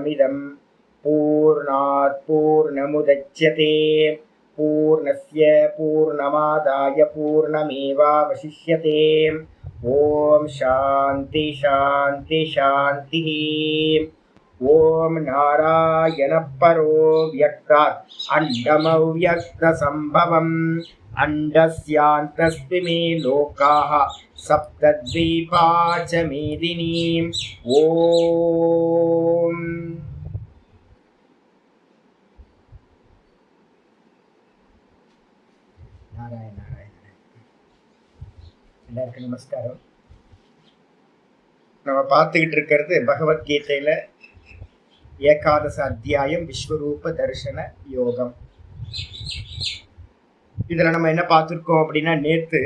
पूर्णमिदं पूर्णात् पूर्णमुदच्यते पूर्णस्य पूर्णमादाय पूर्णमेवावशिष्यते। ओम शांति शांति शांति। ओम नारायण परो व्यक्तात् अंडमव्यक्त संभवम् अंडस्यान्तस्मिमे लोकाः सप्तद्वीपा च मेदिनीम्। ओम नारायण नारायण। எல்லாருக்கும் நமஸ்காரம். நம்ம பார்த்துக்கிட்டு இருக்கிறது பகவத்கீதையில ஏகாதச அத்தியாயம் விஸ்வரூப தரிசன யோகம். இதுல நம்ம என்ன பார்த்துருக்கோம் அப்படின்னா, நேத்து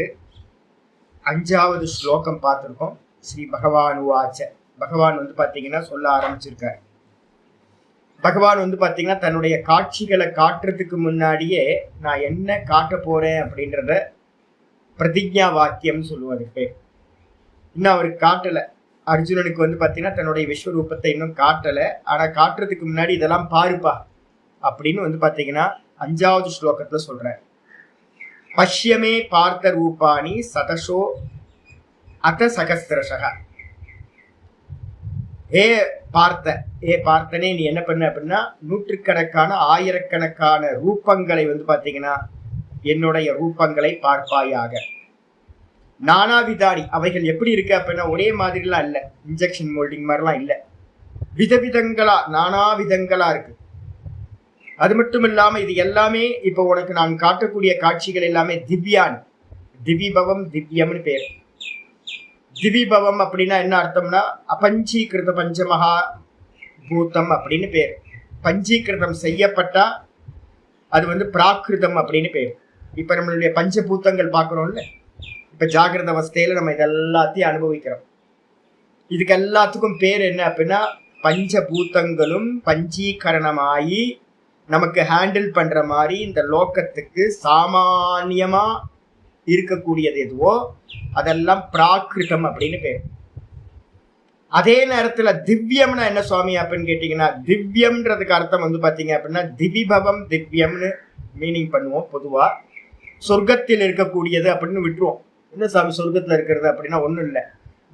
5வது ஸ்லோகம் பார்த்துருக்கோம். ஸ்ரீ பகவான் உவாச்ச. பகவான் பார்த்தீங்கன்னா சொல்ல ஆரம்பிச்சிருக்கார். பகவான் பார்த்தீங்கன்னா தன்னுடைய காட்சிகளை காட்டுறதுக்கு முன்னாடியே நான் என்ன காட்ட போறேன் அப்படின்றத பிரதிஜா வாக்கியம் சொல்லுவதுக்கு இன்னும் அவருக்கு காட்டல. அர்ஜுனனுக்கு பார்த்தீங்கன்னா தன்னுடைய விஸ்வரூபத்தை இன்னும் காட்டல. ஆனா காட்டுறதுக்கு முன்னாடி இதெல்லாம் பாருப்பா அப்படின்னு பார்த்தீங்கன்னா 5வது ஸ்லோகத்துல சொல்றேன். பஷ்யமே பார்த்த ரூபாணி சதசோ அத சகஸ்திரசக. ஏ பார்த்தனே நீ என்ன பண்ண அப்படின்னா, நூற்றுக்கணக்கான ஆயிரக்கணக்கான ரூபங்களை பார்த்தீங்கன்னா என்னுடைய ரூபங்களை பார்ப்பாயாக. நானாவிதானி, அவைகள் எப்படி இருக்கு அப்படின்னா ஒரே மாதிரிலாம் இல்லை, இன்ஜெக்ஷன் மோல்டிங் மாதிரிலாம் இல்லை, விதவிதங்களா நானாவிதங்களா இருக்கு. அது மட்டும் இல்லாம இது எல்லாமே இப்போ உனக்கு நான் காட்டக்கூடிய காட்சிகள் எல்லாமே திவ்யான், திவிபவம் திவ்யம்னு பேர். திவிபவம் அப்படின்னா என்ன அர்த்தம்னா, அபஞ்சீகிருத பஞ்சமகா பூத்தம் அப்படின்னு பேர். பஞ்சீகிருதம் செய்யப்பட்டா அது பிராகிருதம் அப்படின்னு பேர். இப்ப நம்மளுடைய பஞ்சபூத்தங்கள் பார்க்கிறோம்ல, இப்ப ஜாகிரத அவஸ்தையில நம்ம இதெல்லாத்தையும் அனுபவிக்கிறோம். இதுக்கு எல்லாத்துக்கும் பேர் என்ன அப்படின்னா, பஞ்சபூத்தங்களும் பஞ்சீகரணமாயி நமக்கு ஹேண்டில் பண்ற மாதிரி இந்த லோகத்துக்கு சாமான்யமா இருக்கக்கூடியது எதுவோ அதெல்லாம் பிராகிருதம் அப்படின்னு பேர். அதே நேரத்துல திவ்யம்னா என்ன சுவாமி அப்படின்னு கேட்டீங்கன்னா, திவ்யம்ன்றதுக்கு அர்த்தம் பாத்தீங்க அப்படின்னா திவிபவம் திவ்யம்னு மீனிங் பண்ணுவோம். பொதுவா சொர்க்கத்தில் இருக்கக்கூடியது அப்படின்னு விட்டுருவோம். என்ன சாமி சொர்க்கத்துல இருக்கிறது அப்படின்னா ஒண்ணும் இல்லை.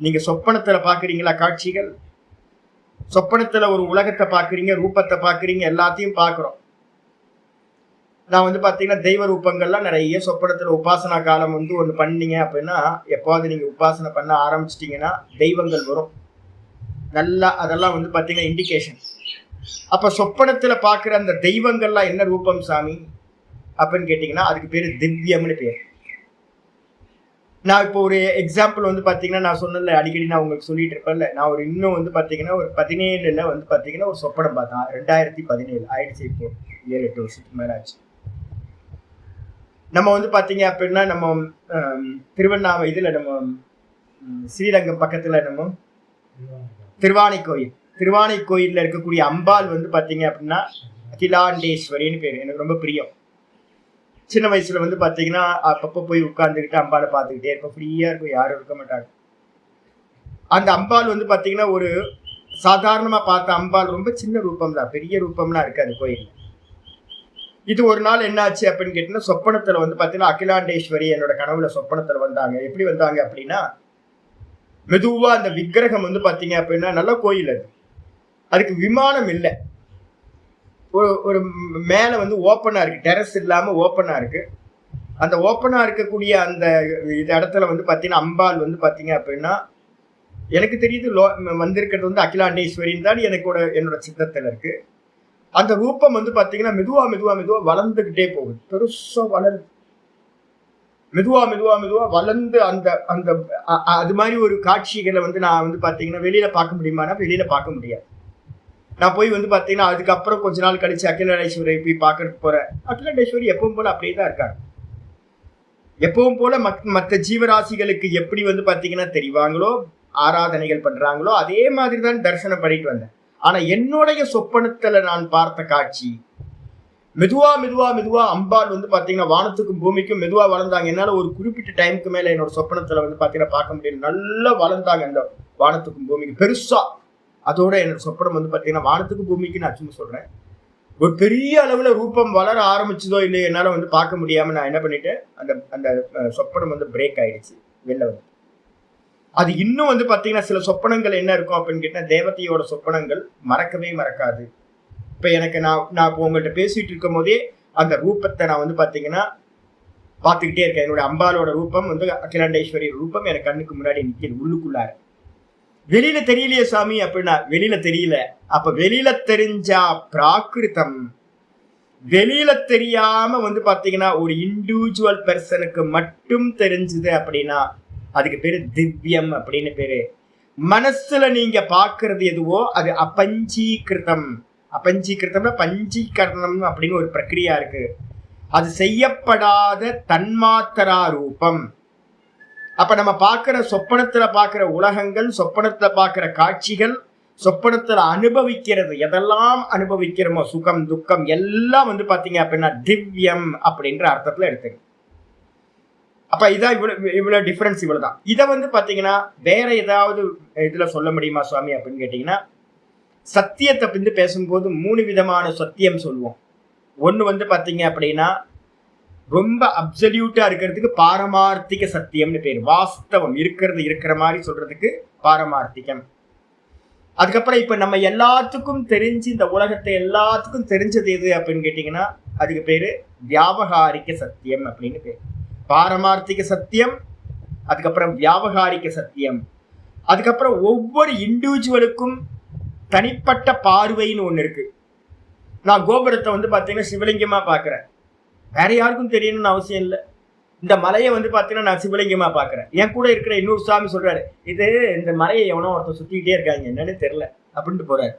நீங்க சொப்பனத்துல பாக்குறீங்களா காட்சிகள்? சொப்பனத்துல ஒரு உலகத்தை பாக்குறீங்க, ரூபத்தை பாக்குறீங்க, எல்லாத்தையும் பாக்குறோம். நான் பாத்தீங்கன்னா தெய்வ ரூபங்கள்லாம் நிறைய சொப்பனத்துல உபாசனா காலம் ஒண்ணு பண்ணீங்க அப்படின்னா, எப்போது நீங்க உபாசனை பண்ண ஆரம்பிச்சிட்டீங்கன்னா தெய்வங்கள் வரும் நல்லா. அதெல்லாம் பாத்தீங்கன்னா இண்டிகேஷன். அப்ப சொப்பனத்துல பாக்குற அந்த தெய்வங்கள்லாம் என்ன ரூபம் சாமி அப்படின்னு கேட்டீங்கன்னா அதுக்கு பேரு திவ்யம்னு பேர். நான் இப்போ ஒரு எக்ஸாம்பிள் பாத்தீங்கன்னா, நான் சொன்னல அடிக்கடி நான் உங்களுக்கு சொல்லிட்டு இருப்பேன்ல, நான் ஒரு இன்னும் பாத்தீங்கன்னா ஒரு 17ல பாத்தீங்கன்னா ஒரு சொப்பனம் பார்த்தேன். 2017 ஆயிடுச்சு, இப்போ 7-8 வருஷத்துக்கு மேல ஆச்சு. நம்ம பாத்தீங்க அப்படின்னா நம்ம திருவண்ணாமலை இதுல நம்ம ஸ்ரீரங்கம் பக்கத்துல நம்ம திருவானை கோயில்ல இருக்கக்கூடிய அம்பாள் பாத்தீங்க அப்படின்னா அகிலாண்டேஸ்வரின்னு பேரு. எனக்கு ரொம்ப பிரியம். சின்ன வயசுல பாத்தீங்கன்னா அப்பப்போ போய் உட்கார்ந்துக்கிட்டு அம்பாளை பார்த்துக்கிட்டே இருப்போம். ஃப்ரீயா இருக்கும், யாரும் இருக்க மாட்டாங்க. அந்த அம்பாள் பாத்தீங்கன்னா ஒரு சாதாரணமா பார்த்த அம்பாள் ரொம்ப சின்ன ரூபம் தான், பெரிய ரூபம்லாம் இருக்காது கோயில். இது ஒரு நாள் என்ன ஆச்சு அப்படின்னு கேட்டீங்கன்னா, சொப்பனத்துல பாத்தீங்கன்னா அகிலாண்டேஸ்வரி என்னோட கனவுல சொப்பனத்துல வந்தாங்க. எப்படி வந்தாங்க அப்படின்னா, மெதுவா அந்த விக்கிரகம் பாத்தீங்க அப்படின்னா நல்ல கோயில், அதுக்கு விமானம் இல்லை, ஒரு மேல ஓப்பனா இருக்கு, டெரஸ் இல்லாம ஓப்பனா இருக்கு. அந்த ஓப்பனா இருக்கக்கூடிய அந்த இடத்துல பாத்தீங்கன்னா அம்பாள் பாத்தீங்க அப்படின்னா எனக்கு தெரியுது வந்திருக்கிறது அகிலாண்டேஸ்வரின்னு தான் என்னோட சித்தத்துல இருக்கு. அந்த ரூபம் பாத்தீங்கன்னா மெதுவா மெதுவா மெதுவா வளர்ந்துகிட்டே போகுது, பெருசா வளருது, மெதுவா மெதுவா மெதுவா வளர்ந்து அந்த அந்த அது மாதிரி ஒரு காட்சிகளை நான் பாத்தீங்கன்னா வெளியில பார்க்க முடியுமானா வெளியில பார்க்க முடியாது. நான் போய் பாத்தீங்கன்னா அதுக்கப்புறம் கொஞ்ச நாள் கழிச்சு அகிலாண்டேஸ்வரி போய் பார்க்கறதுக்கு போறேன். அகிலாண்டேஸ்வரி எப்பவும் போல அப்படியே தான் இருக்காங்க. எப்பவும் போல மற்ற ஜீவராசிகளுக்கு எப்படி பாத்தீங்கன்னா தெரிவாங்களோ, ஆராதனைகள் பண்றாங்களோ, அதே மாதிரிதான் தரிசனம் பண்ணிட்டு வந்தேன். ஆனா என்னுடைய சொப்பனத்துல நான் பார்த்த காட்சி மெதுவா மெதுவா மெதுவா அம்பாள் பாத்தீங்கன்னா வானத்துக்கும் பூமிக்கும் மெதுவா வளர்ந்தாங்க. என்னால ஒரு குறிப்பிட்ட டைமுக்கு மேல என்னோட சொப்பனத்துல பாத்தீங்கன்னா பார்க்க முடியல. நல்லா வளர்ந்தாங்க அந்த வானத்துக்கும் பூமிக்கும் பெருசா. அதோட என்னோட சொப்பனம் வந்து பாத்தீங்கன்னா வானத்துக்கு பூமிக்கு நான் சும்மா சொல்றேன், ஒரு பெரிய அளவுல ரூபம் வளர ஆரம்பிச்சதோ இல்லையோ என்னால வந்து பார்க்க முடியாம நான் என்ன பண்ணிட்டேன், அந்த அந்த சொப்பனம் வந்து பிரேக் ஆயிடுச்சு, வெளில வந்து. அது இன்னும் வந்து பாத்தீங்கன்னா சில சொப்பனங்கள் என்ன இருக்கும் அப்படின்னு கேட்டா, தேவதையோட சொப்பனங்கள் மறக்கவே மறக்காது. இப்ப எனக்கு நான் இப்போ உங்கள்கிட்ட பேசிட்டு இருக்கும் போதே அந்த ரூபத்தை நான் வந்து பாத்தீங்கன்னா பார்த்துக்கிட்டே இருக்கேன். என்னோட அம்பாலோட ரூபம் வந்து அகிலாண்டேஸ்வரி ரூபம் எனக்கு கண்ணுக்கு முன்னாடி நிற்கிது உள்ளுக்குள்ளார. வெளியில தெரியலையே சாமி அப்படின்னா, வெளியில தெரியல. அப்ப வெளியில தெரிஞ்சா பிராகிருதம், வெளியில தெரியாம வந்து பாத்தீங்கன்னா ஒரு இண்டிவிஜுவல் பெர்சனுக்கு மட்டும் தெரிஞ்சது அப்படின்னா அதுக்கு பேரு திவ்யம் அப்படின்னு பேரு. மனசுல நீங்க பாக்குறது எதுவோ அது அபஞ்சீகிருதம். அபஞ்சீகிருத்தம்னா பஞ்சீகரணம் அப்படின்னு ஒரு பிரக்கிரியா இருக்கு. அது செய்யப்படாத தன்மாத்திரா ரூபம். அப்ப நம்ம பார்க்கிற சொப்பனத்துல பார்க்கிற உலகங்கள், சொப்பனத்துல பார்க்கிற காட்சிகள், சொப்பனத்துல அனுபவிக்கிறது எதெல்லாம் அனுபவிக்கிறோமோ சுகம் துக்கம் எல்லாம் வந்து பாத்தீங்க அப்படின்னா திவ்யம் அப்படின்ற அர்த்தத்துல எடுத்துங்க. அப்ப இதான் இவ்வளவு டிஃபரன்ஸ், இவ்வளவுதான். இதை வந்து பாத்தீங்கன்னா வேற ஏதாவது இதுல சொல்ல முடியுமா சுவாமி அப்படின்னு கேட்டீங்கன்னா, சத்தியத்தை வந்து பேசும்போது 3 விதமான சத்தியம் சொல்லுவோம். ஒண்ணு வந்து பாத்தீங்க அப்படின்னா ரொம்ப அப்சல்யூட்டா இருக்கிறதுக்கு பாரமார்த்திக சத்தியம்னு பேர். வாஸ்தவம் இருக்கிறது இருக்கிற மாதிரி சொல்றதுக்கு பாரமார்த்திகம். அதுக்கப்புறம் இப்ப நம்ம எல்லாத்துக்கும் தெரிஞ்சு இந்த உலகத்தை எல்லாத்துக்கும் தெரிஞ்சது எது அப்படின்னு கேட்டீங்கன்னா அதுக்கு பேரு வியாபகாரிக சத்தியம் அப்படின்னு பேரு. பாரமார்த்திக சத்தியம், அதுக்கப்புறம் வியாபகாரிக சத்தியம், அதுக்கப்புறம் ஒவ்வொரு இண்டிவிஜுவலுக்கும் தனிப்பட்ட பார்வைன்னு ஒண்ணு இருக்கு. நான் கோபுரத்தை வந்து பாத்தீங்கன்னா சிவலிங்கமா பாக்குறேன், வேற யாருக்கும் தெரியணும்னு அவசியம் இல்லை. இந்த மலையை வந்து பாத்தீங்கன்னா நான் சிவலிங்கமா பாக்குறேன். என் கூட இருக்கிற இன்னொரு சாமி சொல்றாரு, இது இந்த மலையை எவனோ ஒருத்தர் சுத்திக்கிட்டே இருக்காங்க, என்னன்னு தெரியல அப்படின்ட்டு போறாரு.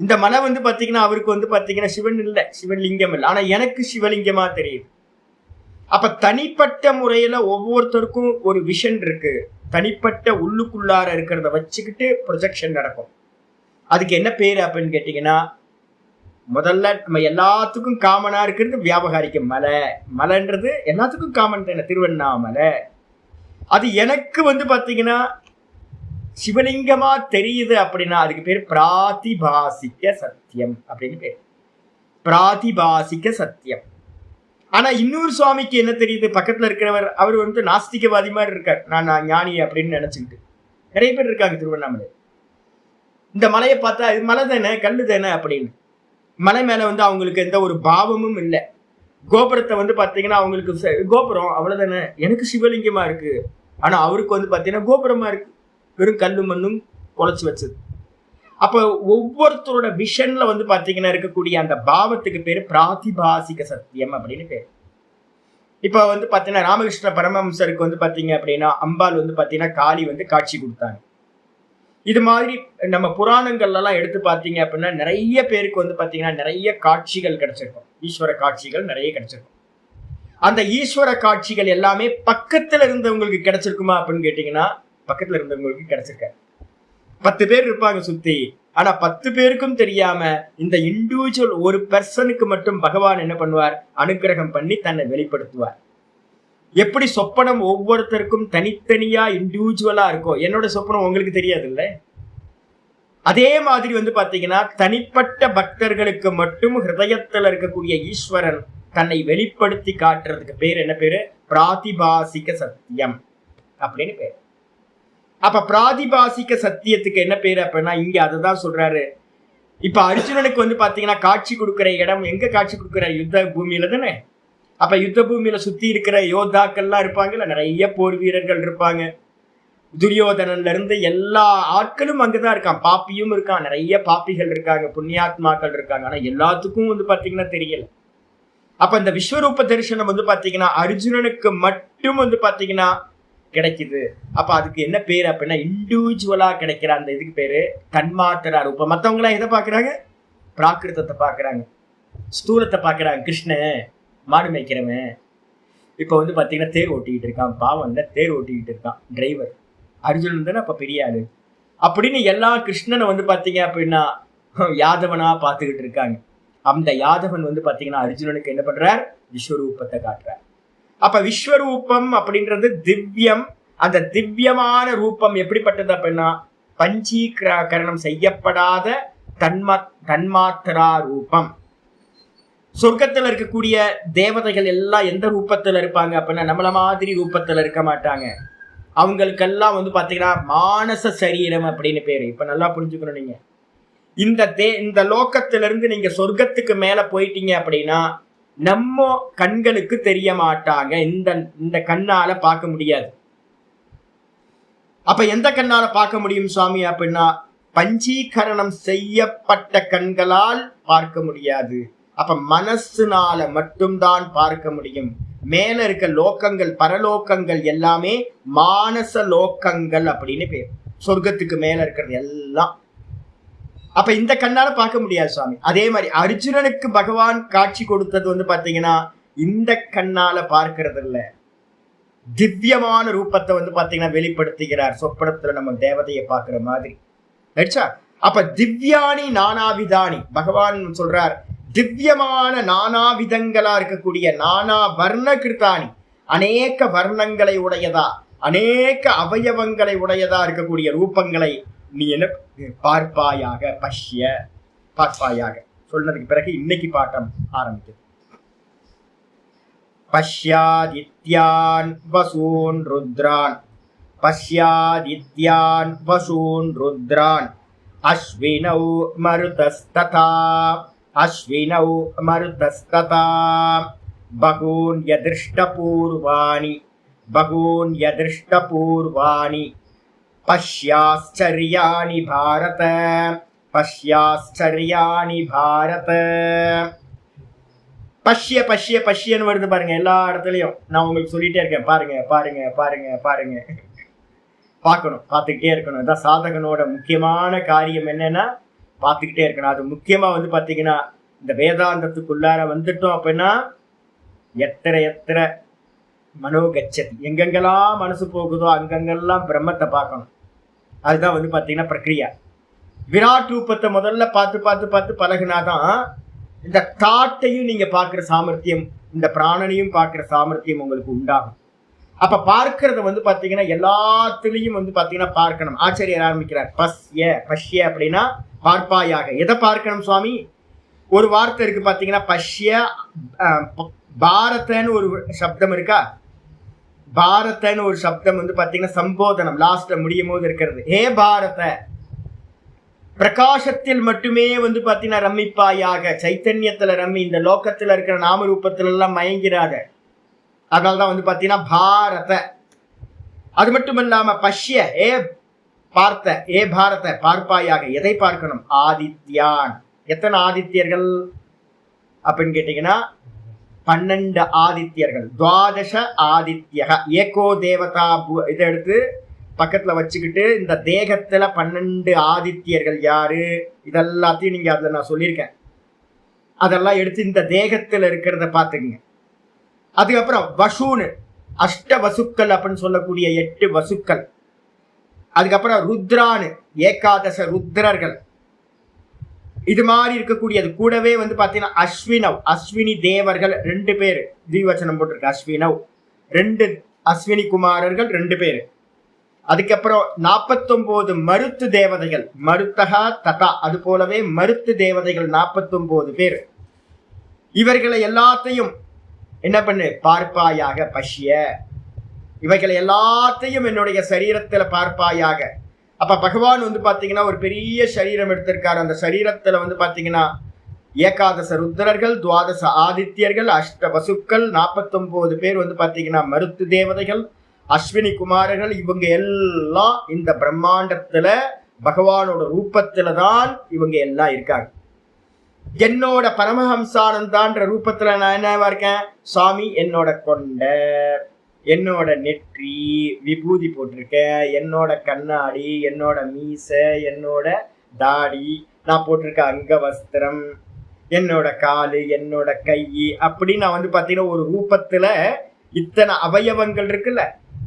இந்த மலை வந்து பாத்தீங்கன்னா அவருக்கு வந்து பாத்தீங்கன்னா சிவன் இல்லை, சிவலிங்கம் இல்லை, ஆனா எனக்கு சிவலிங்கமா தெரியுது. அப்ப தனிப்பட்ட முறையில ஒவ்வொருத்தருக்கும் ஒரு விஷன் இருக்கு. தனிப்பட்ட உள்ளுக்குள்ளார இருக்கிறத வச்சுக்கிட்டு ப்ரொஜெக்ஷன் நடக்கும். அதுக்கு என்ன பேரு அப்படின்னு கேட்டீங்கன்னா, முதல்ல நம்ம எல்லாத்துக்கும் காமனா இருக்கிறது வியாபகாரிக்க மலை. மலைன்றது எல்லாத்துக்கும் காமன் தானே, திருவண்ணாமலை. அது எனக்கு வந்து பாத்தீங்கன்னா சிவலிங்கமா தெரியுது அப்படின்னா அதுக்கு பேர் பிராதிபாசிக்க சத்தியம் அப்படின்னு பேர். பிராதிபாசிக்க சத்தியம். ஆனா இன்னொரு சுவாமிக்கு என்ன தெரியுது, பக்கத்துல இருக்கிறவர் அவர் வந்து நாஸ்திகவாதி மாதிரி இருக்கார், நான் ஞானி அப்படின்னு நினைச்சுக்கிட்டு நிறைய பேர் இருக்காங்க திருவண்ணாமலை. இந்த மலையை பார்த்தா இது மலை தானே, கல்லு தானே அப்படின்னு. மலை மேல வந்து அவங்களுக்கு எந்த ஒரு பாவமும் இல்லை. கோபுரத்தை வந்து பாத்தீங்கன்னா அவங்களுக்கு கோபுரம் அவ்வளவுதானே, எனக்கு சிவலிங்கமா இருக்கு, ஆனா அவருக்கு வந்து பாத்தீங்கன்னா கோபுரமா இருக்கு, வெறும் கல்லு மண்ணும் பொழைச்சு வச்சது. அப்ப ஒவ்வொருத்தரோட விஷன்ல வந்து பாத்தீங்கன்னா இருக்கக்கூடிய அந்த பாவத்துக்கு பேரு பிராதிபாசிக சத்தியம் அப்படின்னு பேரு. இப்ப வந்து பாத்தீங்கன்னா ராமகிருஷ்ண பரமஹம்சருக்கு வந்து பாத்தீங்க அப்படின்னா அம்பாள் வந்து பாத்தீங்கன்னா காளி வந்து காட்சி கொடுத்தாங்க. இது மாதிரி நம்ம புராணங்கள்ல எல்லாம் எடுத்து பாத்தீங்க அப்படின்னா நிறைய பேருக்கு வந்து பாத்தீங்கன்னா நிறைய காட்சிகள் கிடைச்சிருக்கும், ஈஸ்வர காட்சிகள் நிறைய கிடைச்சிருக்கும். அந்த ஈஸ்வர காட்சிகள் எல்லாமே பக்கத்துல இருந்தவங்களுக்கு கிடைச்சிருக்குமா அப்படின்னு கேட்டீங்கன்னா பக்கத்துல இருந்தவங்களுக்கு கிடைச்சிருக்காரு. 10 பேர் இருப்பாங்க சுத்தி, ஆனா 10 பேருக்கும் தெரியாம இந்த இண்டிவிஜுவல் ஒரு பர்சனுக்கு மட்டும் பகவான் என்ன பண்ணுவார், அனுகிரகம் பண்ணி தன்னை வெளிப்படுத்துவார். எப்படி சொப்பனம் ஒவ்வொருத்தருக்கும் தனித்தனியா இண்டிவிஜுவலா இருக்கும், என்னோட சொப்பனம் உங்களுக்கு தெரியாது இல்ல, அதே மாதிரி வந்து பாத்தீங்கன்னா தனிப்பட்ட பக்தர்களுக்கு மட்டும் ஹிருதயத்துல இருக்கக்கூடிய ஈஸ்வரன் தன்னை வெளிப்படுத்தி காட்டுறதுக்கு பேர் என்ன பேரு, பிராதிபாசிக சத்தியம் அப்படின்னு பேர். அப்ப பிராதிபாசிக சத்தியத்துக்கு என்ன பேரு அப்படின்னா இங்க அதுதான் சொல்றாரு. இப்ப அர்ஜுனனுக்கு வந்து பாத்தீங்கன்னா காட்சி கொடுக்கிற இடம் எங்க காட்சி கொடுக்கிற, யுத்த பூமியில தானே. அப்ப யுத்த பூமியில சுத்தி இருக்கிற யோத்தாக்கள்லாம் இருப்பாங்கல்ல, நிறைய போர் வீரர்கள் இருப்பாங்க. துரியோதனன்ல இருந்து எல்லா ஆட்களும் அங்கதான் இருக்கான், பாப்பியும் இருக்கான், நிறைய பாப்பிகள் இருக்காங்க, புண்ணியாத்மாக்கள் இருக்காங்க. ஆனா எல்லாத்துக்கும் வந்து பாத்தீங்கன்னா தெரியல. அப்ப இந்த விஸ்வரூப தரிசனம் வந்து பாத்தீங்கன்னா அர்ஜுனனுக்கு மட்டும் வந்து பாத்தீங்கன்னா கிடைக்குது. அப்ப அதுக்கு என்ன பேரு அப்படின்னா இண்டிவிஜுவலா கிடைக்கிற அந்த இதுக்கு பேரு தன்மாத்திரா ரூபம். மத்தவங்க எல்லாம் எதை பாக்குறாங்க, பிராகிருதத்தை பாக்குறாங்க, ஸ்தூலத்தை பாக்குறாங்க. கிருஷ்ணன் மாடு மேய்க்கிறவன் இப்ப வந்து பாத்தீங்கன்னா தேர் ஓட்டிக்கிட்டு இருக்கான், பாவம் இல்ல, தேர் ஓட்டிக்கிட்டு இருக்கான் டிரைவர். அர்ஜுனன் தானே அப்ப பெரிய ஆளு அப்படின்னு எல்லா கிருஷ்ணனை வந்து பாத்தீங்க அப்படின்னா யாதவனா பாத்துக்கிட்டு இருக்காங்க. அந்த யாதவன் வந்து பாத்தீங்கன்னா அர்ஜுனனுக்கு என்ன பண்றார், விஸ்வரூபத்தை காட்டுறார். அப்ப விஸ்வரூபம் அப்படின்றது திவ்யம். அந்த திவ்யமான ரூபம் எப்படிப்பட்டது அப்படின்னா பஞ்சீகரணம் செய்யப்படாத தன்மாத்திரா ரூபம். சொர்க்கத்துல இருக்கக்கூடிய தேவதைகள் எல்லாம் எந்த ரூபத்துல இருப்பாங்க அப்படின்னா நம்மள மாதிரி ரூபத்துல இருக்க மாட்டாங்க. அவங்களுக்கெல்லாம் பாத்தீங்கன்னா மானச சரீரம் அப்படின்னு பேரு. இப்ப நல்லா புரிஞ்சுக்கணும். நீங்க இந்த லோக்கத்துல இருந்து நீங்க சொர்க்கத்துக்கு மேல போயிட்டீங்க அப்படின்னா நம்ம கண்களுக்கு தெரிய மாட்டாங்க. இந்த கண்ணால பார்க்க முடியாது. அப்ப எந்த கண்ணால பார்க்க முடியும் சுவாமி அப்படின்னா பஞ்சீகரணம் செய்யப்பட்ட கண்களால் பார்க்க முடியாது. அப்ப மனசுனால மட்டும்தான் பார்க்க முடியும். மேல இருக்க லோக்கங்கள் பரலோக்கங்கள் எல்லாமே மானச லோக்கங்கள் அப்படின்னு பேர். சொர்க்கத்துக்கு மேல இருக்கிறது எல்லாம் அப்ப இந்த கண்ணால பார்க்க முடியாது சுவாமி. அதே மாதிரி அர்ஜுனனுக்கு பகவான் காட்சி கொடுத்தது பாத்தீங்கன்னா இந்த கண்ணால பார்க்கறது இல்ல, திவ்யமான ரூபத்தை பாத்தீங்கன்னா வெளிப்படுத்துகிறார். சொப்பனத்துல நம்ம தேவதையை பார்க்கிற மாதிரி. அப்ப திவ்யானி நானாவிதானி பகவான் சொல்றார். திவ்யமான நானாவிதங்களா இருக்கக்கூடிய நானா வர்ண கிருத்தானி, அநேக வர்ணங்களை உடையதா அநேக அவயவங்களை உடையதா இருக்கக்கூடிய ரூபங்களை நீ என்ன பார்ப்பாயாக, பஷ்ய பார்ப்பாயாக சொன்னதுக்கு பிறகு இன்னைக்கு பாட்டம் ஆரம்பிக்குது. பஷ்யாதித்யான் வசூன் ருத்ரான், பஷ்யாதித்யான் வசூன் ருத்ரான், அஸ்வினௌ மருதஸ்ததா, அஸ்வினௌ மருதஸ்ததா, பகூன் யதிருஷ்டபூர்வாணி, பகூன் யதிருஷ்டபூர்வாணி, பஷ்யாச்சர்யாணி பாரத, பஷ்யாச்சர்யாணி பாரத. பஷ்ய பஷ்ய பஷ்யன்னு வருது பாருங்க எல்லா இடத்துலயும். நான் உங்களுக்கு சொல்லிட்டே இருக்கேன், பாருங்க பாருங்க பாருங்க பாருங்க. பார்க்கணும், பார்த்துக்கிட்டே இருக்கணும். இதான் சாதகனோட முக்கியமான காரியம் என்னன்னா பார்த்துக்கிட்டே இருக்கணும். அது முக்கியமா பாத்தீங்கன்னா இந்த வேதாந்தத்துக்குள்ளார வந்துட்டோம் அப்படின்னா எத்திர மனோகச்சதி, எங்கெங்கெல்லாம் மனசு போகுதோ அங்கங்கெல்லாம் பிரம்மத்தை பார்க்கணும். அதுதான் பாத்தீங்கன்னா பிரக்ரியா. விராட் ரூபத்தை முதல்ல பார்த்து பார்த்து பார்த்து பழகுனாதான் இந்த தாட்டையும் நீங்க பார்க்கிற சாமர்த்தியம், இந்த பிராணனையும் பார்க்கிற சாமர்த்தியம் உங்களுக்கு உண்டாகும். அப்ப பார்க்கறத பாத்தீங்கன்னா எல்லாத்துலயும் பாத்தீங்கன்னா பார்க்கணும். ஆச்சரியர் ஆரம்பிக்கிறார். பஷ்ய பஷ்ய அப்படின்னா பார்ப்பாயாக. எதை பார்க்கணும் சுவாமி? ஒரு வார்த்தை இருக்கு பாத்தீங்கன்னா பஷ்ய. பாரதன்னு ஒரு சப்தம் இருக்கா? பாரதன்னு ஒரு சப்தம் பாத்தீங்கன்னா சம்போதனம் லாஸ்ட்ல முடியும் போது இருக்கிறது. ஹே பாரத, பிரகாசத்தில் மட்டுமே பாத்தீங்கன்னா ரம்மிப்பாயாக, சைத்தன்யத்துல ரம்மி, இந்த லோக்கத்துல இருக்கிற நாம ரூபத்துல எல்லாம் மயங்கிறாத. அதனால்தான் பாத்தீங்கன்னா பாரத. அது மட்டும் இல்லாம பஷ்ய, ஏ பார்த்த, ஏ பாரத பார்ப்பாயாக. எதை பார்க்கணும்? ஆதித்யான். எத்தனை ஆதித்யர்கள் அப்படின்னு கேட்டீங்கன்னா 12 ஆதித்யர்கள். துவாதச ஆதித்ய ஏகோ தேவதா. இதை எடுத்து பக்கத்துல வச்சுக்கிட்டு இந்த தேகத்துல 12 ஆதித்யர்கள் யாரு இதெல்லாத்தையும் நீங்க அதுல நான் சொல்லியிருக்கேன். அதெல்லாம் எடுத்து இந்த தேகத்துல இருக்கிறத பாத்துக்குங்க. அதுக்கப்புறம் வசூனு, அஷ்ட வசுக்கள் அப்படின்னு சொல்லக்கூடிய 8 வசுக்கள். அதுக்கப்புறம் ருத்ரானு, ஏகாதச ருத்ரர்கள். இது மாதிரி இருக்கக்கூடியது கூடவே பாத்தீங்கன்னா அஸ்வினவ், அஸ்வினி தேவர்கள் 2 பேரு. தீவச்சனம் போட்டிருக்கு அஸ்வினவ். 2 அஸ்வினி குமாரர்கள் 2 பேரு. அதுக்கப்புறம் 49 மருத்து தேவதைகள். மருத்தகா ததா, அது போலவே மருத்து தேவதைகள் 49 பேர். இவர்களை எல்லாத்தையும் என்ன பண்ணு? பார்ப்பாயாக. பஷ்ய, இவைகளை எல்லாத்தையும் என்னுடைய சரீரத்துல பார்ப்பாயாக. அப்ப பகவான் பாத்தீங்கன்னா ஒரு பெரிய சரீரம் எடுத்திருக்காரு. அந்த சரீரத்துல பாத்தீங்கன்னா ஏகாதச ருத்ரர்கள், துவாதச ஆதித்யர்கள், அஷ்ட வசுக்கள், 49 பேர் பாத்தீங்கன்னா மருத்து தேவதைகள், அஸ்வினி குமாரர்கள். இவங்க எல்லாம் இந்த பிரம்மாண்டத்துல பகவானோட ரூபத்துல தான் இவங்க எல்லாம் இருக்காங்க. என்னோட பரமஹம்சானந்தான்ற ரூபத்துல நான் என்னவா இருக்கேன்? சுவாமி என்னோட கொண்ட, என்னோட நெற்றி விபூதி போட்டிருக்கேன், என்னோட கண்ணாடி, என்னோட மீசை, என்னோட தாடி, நான் போட்டிருக்க அங்க வஸ்திரம், என்னோட காலு, என்னோட கை, அப்படி நான் பாத்தீங்கன்னா ஒரு ரூபத்துல இத்தனை அவயவங்கள் இருக்குல்ல.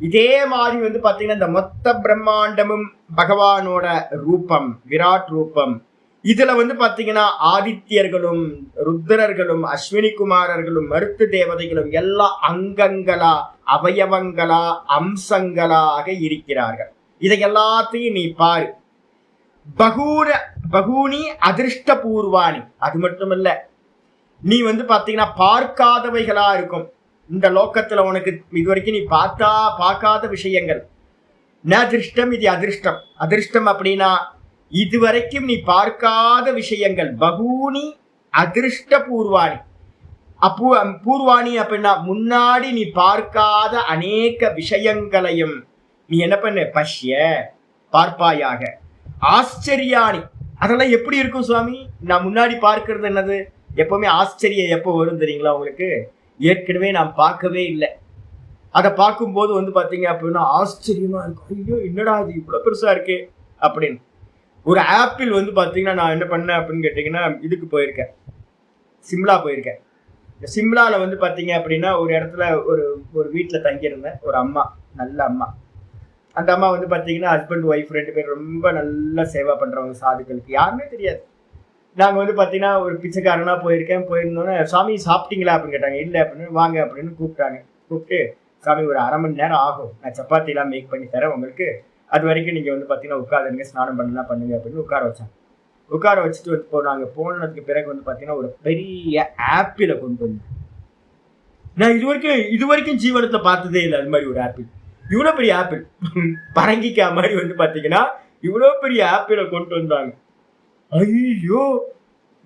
இதே மாதிரி பாத்தீங்கன்னா இந்த மொத்த பிரம்மாண்டமும் பகவானோட ரூபம், விராட் ரூபம். இதுல பாத்தீங்கன்னா ஆதித்யர்களும் ருத்ரர்களும் அஸ்வினி குமாரர்களும் மருத்து தேவதைகளும் எல்லாம் அங்கங்களா, அவயவங்களா, அம்சங்களாக இருக்கிறார்கள். இதை எல்லாத்தையும் நீ பாரு. பகூனி அதிர்ஷ்ட பூர்வாணி. அது மட்டுமல்ல, நீ பாத்தீங்கன்னா பார்க்காதவைகளா இருக்கும். இந்த லோக்கத்துல உனக்கு இதுவரைக்கும் நீ பார்க்காத விஷயங்கள். நதிருஷ்டம் இது அதிர்ஷ்டம். அதிர்ஷ்டம் அப்படின்னா இதுவரைக்கும் நீ பார்க்காத விஷயங்கள். பகூனி அதிர்ஷ்ட பூர்வாணி. பூர்வாணி அப்படின்னா முன்னாடி நீ பார்க்காத அநேக விஷயங்களையும் நீ என்ன பண்ண பஷ்ய பார்ப்பாயாக. ஆச்சரியாணி, அதெல்லாம் எப்படி இருக்கும் சுவாமி? நான் முன்னாடி பார்க்கறது என்னது? எப்பவுமே ஆச்சரியம் எப்போ வரும் தெரியுங்களா உங்களுக்கு? ஏற்கனவே நான் பார்க்கவே இல்லை, அதை பார்க்கும்போது பாத்தீங்க அப்படின்னா ஆச்சரியமா இருக்கும். ஐயோ என்னடா அது இவ்வளவு பெருசா இருக்கு அப்படின்னு. ஒரு ஆப்பிள் பாத்தீங்கன்னா நான் என்ன பண்ணேன் அப்படின்னு கேட்டீங்கன்னா, இதுக்கு போயிருக்கேன், சிம்லா போயிருக்கேன். சிம்லால பாத்தீங்க அப்படின்னா ஒரு இடத்துல ஒரு வீட்டுல தங்கியிருந்தேன். ஒரு அம்மா, நல்ல அம்மா. அந்த அம்மா பாத்தீங்கன்னா ஹஸ்பண்ட் ஒய்ஃப் 2 பேர் ரொம்ப நல்லா சேவா பண்றவங்க, சாதுக்களுக்கு யாருமே தெரியாது. நாங்க பாத்தீங்கன்னா ஒரு பிச்சைக்காரனா போயிருந்தோன்னே, சாமி சாப்பிட்டீங்களா அப்படின்னு கேட்டாங்க. இல்லை அப்படின்னு. வாங்க அப்படின்னு கூப்பிட்டாங்க. கூப்பிட்டு, சாமி ஒரு 1/2 மணி நேரம் ஆகும், நான் சப்பாத்தி எல்லாம் மேக் பண்ணி தரேன் உங்களுக்கு, அது வரைக்கும் நீங்க பாத்தீங்கன்னா உட்காருங்க, ஸ்நானம் பண்ணலாம் பண்ணுங்க அப்படின்னு உட்கார வச்சாங்க. உட்கார வச்சுட்டு போனாங்க. போனதுக்கு பிறகு பாத்தீங்கன்னா ஒரு பெரிய ஆப்பிளை கொண்டு வந்தேன். நான் இது வரைக்கும் ஜீவனத்தை பார்த்ததே இல்லை அது மாதிரி ஒரு ஆப்பிள். இவ்வளவு பெரிய ஆப்பிள், பரங்கிக்காய் மாதிரி பாத்தீங்கன்னா இவ்வளவு பெரிய ஆப்பிளை கொண்டு வந்தாங்க. ஐயோ,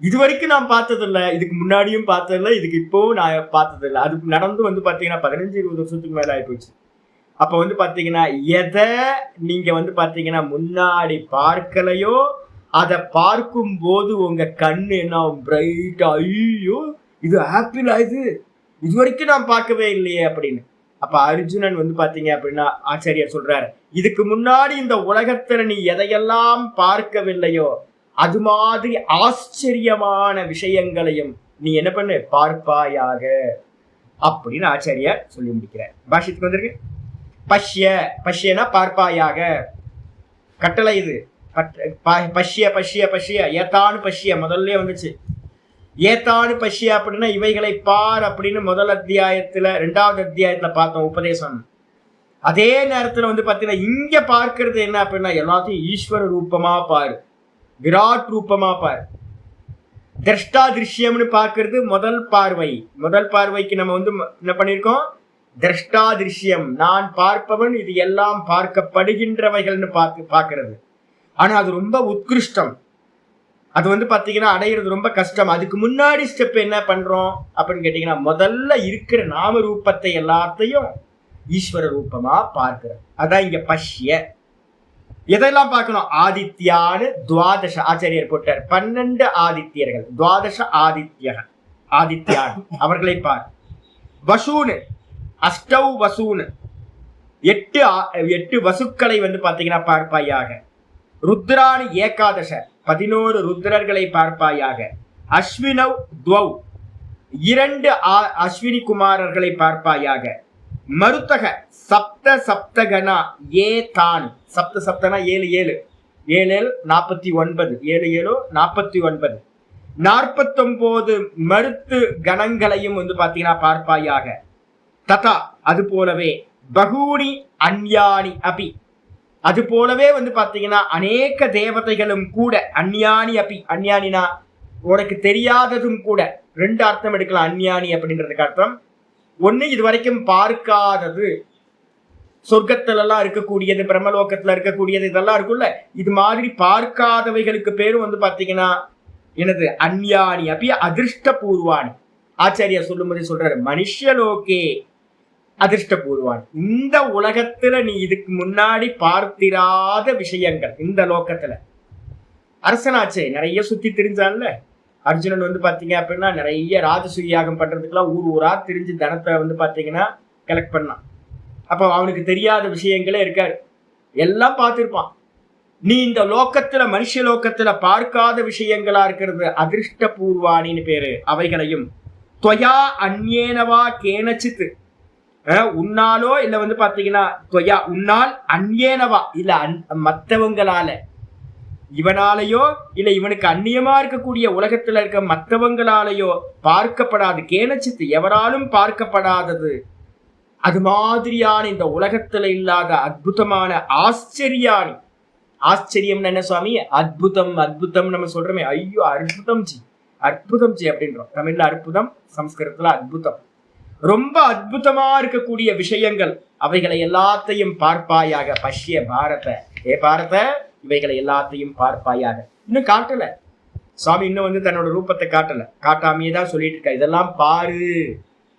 இது வரைக்கும் நான் பார்த்ததில்லை, இதுக்கு முன்னாடியும் பார்த்ததில்லை, இதுக்கு இப்போவும் நான் பார்த்ததில்லை. அது நடந்து பாத்தீங்கன்னா 15-20 வருஷத்துக்கு மேல ஆயிப்போச்சு. அப்ப பாத்தீங்கன்னா எதை நீங்க பாத்தீங்கன்னா முன்னாடி பார்க்கலையோ அதை பார்க்கும் போது உங்க கண்ணு என்ன பிரைட்டா, ஐயோ இது ஆப்பிள் இது வரைக்கும் நான் பார்க்கவே இல்லையே அப்படின்னு. அப்ப அர்ஜுனன் பாத்தீங்க அப்படின்னா ஆச்சாரியர் சொல்றாரு, இதுக்கு முன்னாடி இந்த உலகத்துல நீ எதையெல்லாம் பார்க்கவில்லையோ அது மாதிரி ஆச்சரியமான விஷயங்களையும் நீ என்ன பண்ணு பார்ப்பாயாக அப்படின்னு ஆச்சாரியார் சொல்லி முடிக்கிறார். பாஷ்யத்துக்கு வந்திருக்கு. பஷ்யனா பார்ப்பாயாக கட்டளை இது. பஷ்ய பஷ்ய பஷ்ய ஏத்தானு பஷ்ய முதல்ல வந்துச்சு. ஏத்தானு பஷ்ய அப்படின்னா இவைகளை பார் அப்படின்னு முதல் அத்தியாயத்துல 2வது அத்தியாயத்துல பார்த்தோம் உபதேசம். அதே நேரத்துல பாத்தீங்கன்னா இங்க பார்க்கறது என்ன அப்படின்னா எல்லாத்தையும் ஈஸ்வர ரூபமா பாரு, விராட் ரூபமா பாரு. திரஷ்டா திருஷ்யம்னு பார்க்கறது முதல் பார்வை. முதல் பார்வைக்கு நம்ம என்ன பண்ணிருக்கோம்? திரஷ்டா திருஷ்யம், நான் பார்ப்பவன், இது எல்லாம் பார்க்கப்படுகின்றவைகள்னு பார்க்கிறது. ஆனா அது ரொம்ப உத்கிருஷ்டம். அது பாத்தீங்கன்னா அடையிறது ரொம்ப கஷ்டம். அதுக்கு முன்னாடி ஸ்டெப் என்ன பண்றோம் அப்படின்னு கேட்டீங்கன்னா, முதல்ல இருக்கிற நாம ரூபத்தை எல்லாத்தையும் ஈஸ்வர ரூபமா பார்க்கிறது. அதான் இங்க பஷ்ய. எதெல்லாம் பார்க்கணும்? ஆதித்யான்னு துவாதச ஆச்சாரியர் போட்டார். 12 ஆதித்யர்கள், துவாதச ஆதித்யான் அவர்களை பார். வசூனு அஷ்டௌ வசூனு 8 வசுக்களை பாத்தீங்கன்னா பார்ப்பாயாக. ருத்ராணி ஏகாதச 11 ருத்ரர்களை பார்ப்பாயாக. அஸ்வினவ் துவௌ 2 அஸ்வினி குமாரர்களை பார்ப்பாயாக. மருத்தக சப்தகனா ஏ தான். சப்தனா 7 7 49 7 49 49 மருத்து கணங்களையும் பாத்தீங்கன்னா பார்ப்பாயாக. ததா அது போலவே பகூனி அன்யானி அபி, அது போலவே பாத்தீங்கன்னா அநேக தேவதைகளும் கூட. அன்யானி அபி, அன்யானினா உனக்கு தெரியாததும் கூட. 2 அர்த்தம் எடுக்கலாம் அன்யானி அப்படின்றதுக்கு அர்த்தம். ஒண்ணு இது வரைக்கும் பார்க்காதது, சொர்க்கத்துல எல்லாம் இருக்கக்கூடியது, பிரம்மலோகத்துல இருக்கக்கூடியது, இதெல்லாம் இருக்குல்ல, இது மாதிரி பார்க்காதவைகளுக்கு பேரும் பாத்தீங்கன்னா எனது அன்யானி அப்படி அதிர்ஷ்ட பூர்வாணி. ஆச்சாரியா சொல்லும்போது சொல்றாரு, மனுஷலோகே அதிர்ஷ்ட பூர்வாணி. இந்த உலகத்துல நீ இதுக்கு முன்னாடி பார்த்திராத விஷயங்கள். இந்த லோகத்துல அரசனாச்சே நிறைய சுத்தி திரிஞ்சான்ல அர்ஜுனன். பாத்தீங்க அப்படின்னா நிறைய ராஜசூயாகம் பண்றதுக்கெல்லாம் ஊரா திரிஞ்சு தனத்தை பாத்தீங்கன்னா கலெக்ட் பண்ணான். அப்ப அவனுக்கு தெரியாத விஷயங்களே இருக்காரு, எல்லாம் பார்த்திருப்பான். நீ இந்த லோக்கத்துல மனுஷ லோக்கத்துல பார்க்காத விஷயங்களா இருக்கிறது அதிர்ஷ்ட பூர்வாணின்னு பேரு. அவைகளையும் தொயா அந்நேனவா கேனச்சித்து, உன்னாலோ இல்ல பாத்தீங்கன்னா தொயா உன்னால், அந்நேனவா இல்ல மற்றவங்களால, இவனாலேயோ இல்ல இவனுக்கு அந்நியமா இருக்கக்கூடிய உலகத்துல இருக்க மற்றவங்களாலேயோ பார்க்கப்படாது. கேனச்சித்து எவராலும் பார்க்கப்படாதது. அது மாதிரியான இந்த உலகத்துல இல்லாத அற்புதமான ஆச்சரியானி ஆச்சரியம்னு என்ன சுவாமி? அற்புதம். அற்புதம் நம்ம சொல்றோமே, ஐயோ அற்புதம் ஜி, அற்புதம் ஜி அப்படின்றோம். தமிழ்ல அற்புதம், சம்ஸ்கிருதத்துல அற்புதம். ரொம்ப அற்புதமா இருக்கக்கூடிய விஷயங்கள், அவைகளை எல்லாத்தையும் பார்ப்பாயாக. பஷ்ய பாரத, ஏ பாரத, இவைகளை எல்லாத்தையும் பார்ப்பாயாக. இன்னும் காட்டல சுவாமி, இன்னும் வந்து தன்னோட ரூபத்தை காட்டல. காட்டாமையே தான் சொல்லிட்டு இருக்க, இதெல்லாம் பாரு,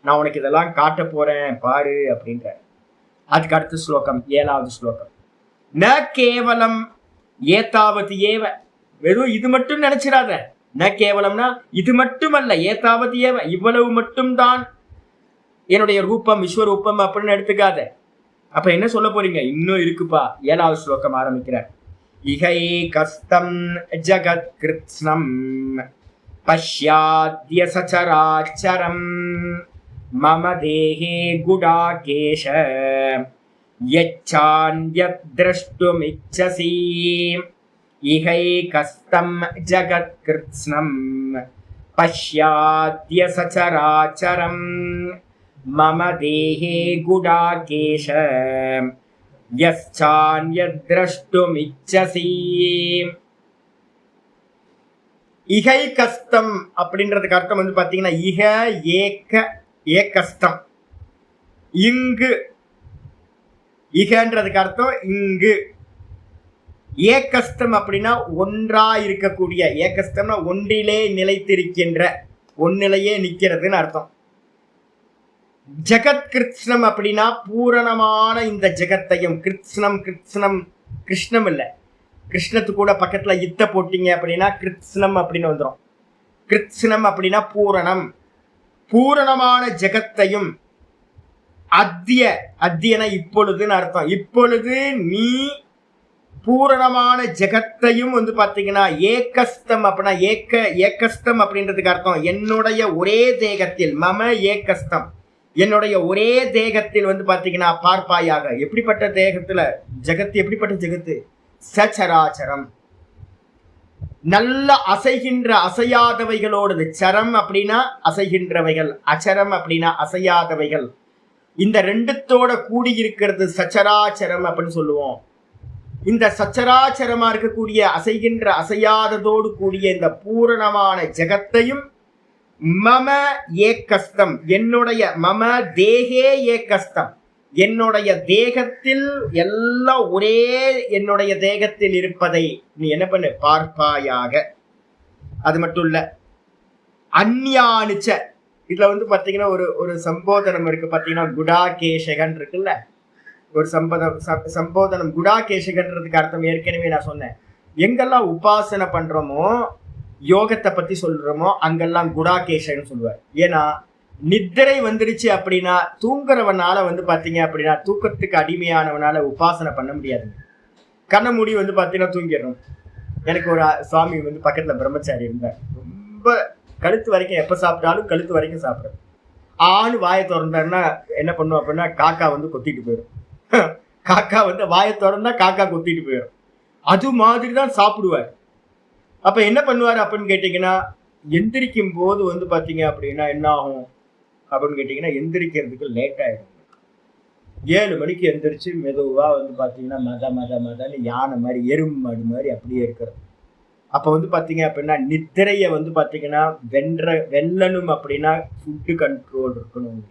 நான் உனக்கு இதெல்லாம் காட்ட போறேன் பாரு அப்படின்ற. அதுக்கு அடுத்த ஸ்லோகம், 7வது ஸ்லோகம். ந கேவலம் ஏதாவது ஏவ, வெறும் இது மட்டும் நினைச்சிடாத. ந கேவலம்னா இது மட்டுமல்ல, ஏதாவது ஏவ, இவ்வளவு மட்டும்தான் என்னுடைய ரூபம், விஸ்வரூபம் அப்படின்னு எடுத்துக்காத. அப்ப என்ன சொல்ல போறீங்க? இன்னும் இருக்குப்பா. 7வது ஸ்லோகம் ஆரம்பிக்கிறார். இகை கஸ்தம் ஜகத் கிருத்ஸ்னம் பஷ்யாத்ய சசராச்சரம் மம தேஹே குடாகேஷ யச்சான்யத் த்ரஷ்டுமிச்சசி. இகை கஸ்தம் ஜகத் கிருத்ஸ்னம் பஷ்யாத்ய சசராச்சரம் மம தேஹே குடாகேஷ யச்சான்யத் த்ரஷ்டுமிச்சசி. இகை கஸ்தம் அப்படின்றதுக்கு அர்த்தம் வந்து பாத்தீங்கன்னா, இக ஏக ஏகஸ்தம், இங்கு. இகன்றதுக்கு அர்த்தம் இங்கு. ஏகஸ்தம் அப்படின்னா ஒன்றா இருக்கக்கூடிய, ஏகஸ்தம்னா ஒன்றிலே நிலைத்திருக்கின்ற, ஒன்னிலையே நிக்கிறதுன்னு அர்த்தம். ஜெகத் கிருத்ஸ்னம் அப்படின்னா பூரணமான இந்த ஜெகத்தையும். கிருத்ஸ்னம், கிருத்ஸ்னம் கிருஷ்ணம் இல்ல, கிருஷ்ணத்து கூட பக்கத்துல இத்த போட்டீங்க அப்படின்னா கிருத்ஸ்னம் அப்படின்னு வந்துடும். கிருத்ஸ்னம் அப்படின்னா பூரணம், பூரணமான ஜெகத்தையும். அத்திய, அத்தியன இப்பொழுதுன்னு அர்த்தம். இப்பொழுது நீ பூரணமான ஜெகத்தையும் வந்து பாத்தீங்கன்னா ஏகஸ்தம் அப்படின்னா ஏகஸ்தம் அப்படின்றதுக்கு அர்த்தம் என்னுடைய ஒரே தேகத்தில். மம ஏகஸ்தம், என்னுடைய ஒரே தேகத்தில் வந்து பாத்தீங்கன்னா பார்ப்பாயாக. எப்படிப்பட்ட தேகத்துல ஜெகத்து? எப்படிப்பட்ட ஜெகத்து? சச்சராச்சரம், நல்ல அசைகின்ற அசையாதவைகளோடு. சரம் அப்படின்னா அசைகின்றவைகள், அச்சரம் அப்படின்னா அசையாதவைகள். இந்த ரெண்டுத்தோட கூடி இருக்கிறது சச்சராச்சரம் அப்படின்னு சொல்லுவோம். இந்த சச்சராச்சரமா இருக்கக்கூடிய அசைகின்ற அசையாததோடு கூடிய இந்த பூரணமான ஜெகத்தையும் மம ஏகஸ்தம், என்னுடைய, மம தேகே ஏகஸ்தம், என்னுடைய தேகத்தில், எல்லாம் ஒரே என்னுடைய தேகத்தில் இருப்பதை நீ என்ன பண்ணு? பார்ப்பாயாக. அது மட்டும் இல்ல, அந்யானுச்ச, இதுல வந்து பாத்தீங்கன்னா ஒரு சம்போதனம் இருக்கு பாத்தீங்கன்னா, குடாகேஷகன் இருக்குல்ல, ஒரு சம்போதனம். குடாகேஷகன்றதுக்கு அர்த்தம் ஏற்கனவே நான் சொன்னேன். எங்கெல்லாம் உபாசனை பண்றோமோ, யோகத்தை பத்தி சொல்றோமோ, அங்கெல்லாம் குடாகேஷன்னு சொல்லுவார். ஏன்னா நித்திரை வந்துடுச்சு அப்படின்னா, தூங்குறவனால வந்து பாத்தீங்க அப்படின்னா, தூக்கத்துக்கு அடிமையானவனால உபாசனை பண்ண முடியாது. கண்ண மூடி வந்து பாத்தீங்கன்னா தூங்கிடணும். எனக்கு ஒரு சுவாமி வந்து பக்கத்துல பிரம்மச்சாரி இருந்தார். ரொம்ப கழுத்து வரைக்கும், எப்ப சாப்பிட்டாலும் கழுத்து வரைக்கும் சாப்பிடுறது. ஆணு வாயை திறந்தாருன்னா என்ன பண்ணும் அப்படின்னா, காக்கா வந்து கொத்திட்டு போயிடும். காக்கா வந்து வாயை திறந்தா காக்கா கொத்திட்டு போயிடும். அது மாதிரிதான் சாப்பிடுவார். அப்ப என்ன பண்ணுவாரு அப்படின்னு கேட்டீங்கன்னா, எந்திரிக்கும் போது வந்து பாத்தீங்க அப்படின்னா என்ன ஆகும் அப்படின்னு கேட்டீங்கன்னா, எந்திரிக்கிறதுக்கு லேட் ஆயிடும். 7 மணிக்கு எந்திரிச்சு மெதுவா வந்து பாத்தீங்கன்னா மதன்னு யானை மாதிரி, எறும்பு மாடு மாதிரி அப்படியே இருக்கிறது. அப்ப வந்து பாத்தீங்க அப்படின்னா, நித்திரைய வந்து பாத்தீங்கன்னா வெல்லணும் அப்படின்னா ஃபுட்டு கண்ட்ரோல் இருக்கணும்.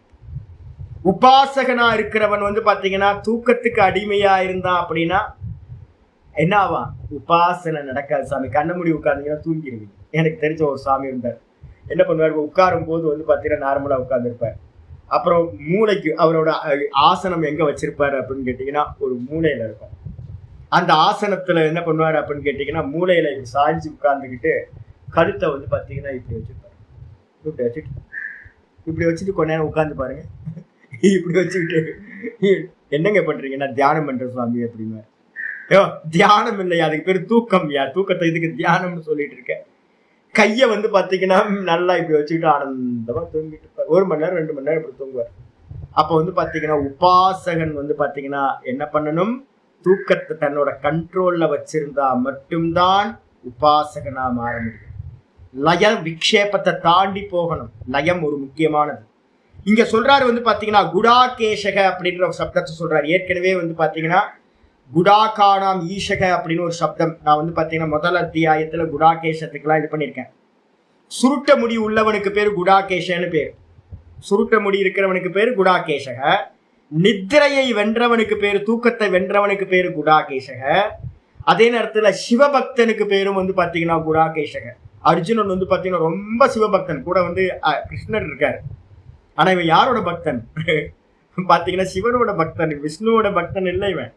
உபாசகனா இருக்கிறவன் வந்து பாத்தீங்கன்னா தூக்கத்துக்கு அடிமையா இருந்தான் அப்படின்னா என்ன ஆவா? உபாசனை நடக்காது சாமி. கண்ண மூடி உட்கார்ந்தீங்கன்னா தூங்கிடுவீங்க. எனக்கு தெரிஞ்ச ஒரு சாமி இருந்தார். என்ன பண்ணுவார்? உட்காரும் போது வந்து பாத்தீங்கன்னா நார்மலா உட்கார்ந்துருப்பார். அப்புறம் மூளைக்கு அவரோட ஆசனம் எங்க வச்சிருப்பாரு அப்படின்னு கேட்டீங்கன்னா, ஒரு மூளையில இருக்கும். அந்த ஆசனத்துல என்ன பண்ணுவாரு அப்படின்னு கேட்டீங்கன்னா, மூளையில சாய்ஞ்சு உட்கார்ந்துக்கிட்டு கழுத்தை வந்து பாத்தீங்கன்னா இப்படி வச்சிருப்பாரு. இப்படி வச்சுட்டு கொஞ்ச நேரம் உட்கார்ந்து பாருங்க. இப்படி வச்சுக்கிட்டு என்னங்க பண்றீங்கன்னா, தியானம் பண்ற சுவாமி அப்படின்னா, ஐயோ தியானம் இல்லையா, அதுக்கு பேர் தூக்கம். தூக்கத்தை இதுக்கு தியானம்னு சொல்லிட்டு இருக்க. கைய வந்து பாத்தீங்கன்னா நல்லா இப்படி வச்சுக்கிட்டு ஆனந்தமா தூங்கிட்டு இருப்பார். 1 மணி நேரம் 2 மணி நேரம் இப்படி தூங்குவார். அப்ப வந்து பாத்தீங்கன்னா உபாசகன் வந்து பாத்தீங்கன்னா என்ன பண்ணணும்? தூக்கத்தை தன்னோட கண்ட்ரோல்ல வச்சிருந்தா மட்டும்தான் உபாசகனா மாற முடியும். லய விக்ஷேபத்தை தாண்டி போகணும். லயம் ஒரு முக்கியமானது. இங்க சொல்றாரு வந்து பாத்தீங்கன்னா குடாகேஷக அப்படின்ற ஒரு சப்தத்தை சொல்றாரு. ஏற்கனவே வந்து பாத்தீங்கன்னா குடாகானாம் ஈஷக அப்படின்னு ஒரு சப்தம் நான் வந்து பாத்தீங்கன்னா முதல் அத்தியாயத்துல குடாகேஷத்துக்கெல்லாம் இது பண்ணியிருக்கேன். சுருட்ட முடி உள்ளவனுக்கு பேர் குடாகேஷன்னு பேர். சுருட்ட முடி இருக்கிறவனுக்கு பேர் குடாகேஷக. நித்திரையை வென்றவனுக்கு பேர், தூக்கத்தை வென்றவனுக்கு பேர் குடாகேஷக. அதே நேரத்துல சிவபக்தனுக்கு பேரும் வந்து பாத்தீங்கன்னா குடாகேஷக. அர்ஜுனன் வந்து பாத்தீங்கன்னா ரொம்ப சிவபக்தன், கூட வந்து கிருஷ்ணர் இருக்காரு. ஆனா இவன் யாரோட பக்தன் பாத்தீங்கன்னா சிவனோட பக்தன், விஷ்ணுவோட பக்தன் இல்லை இவன்.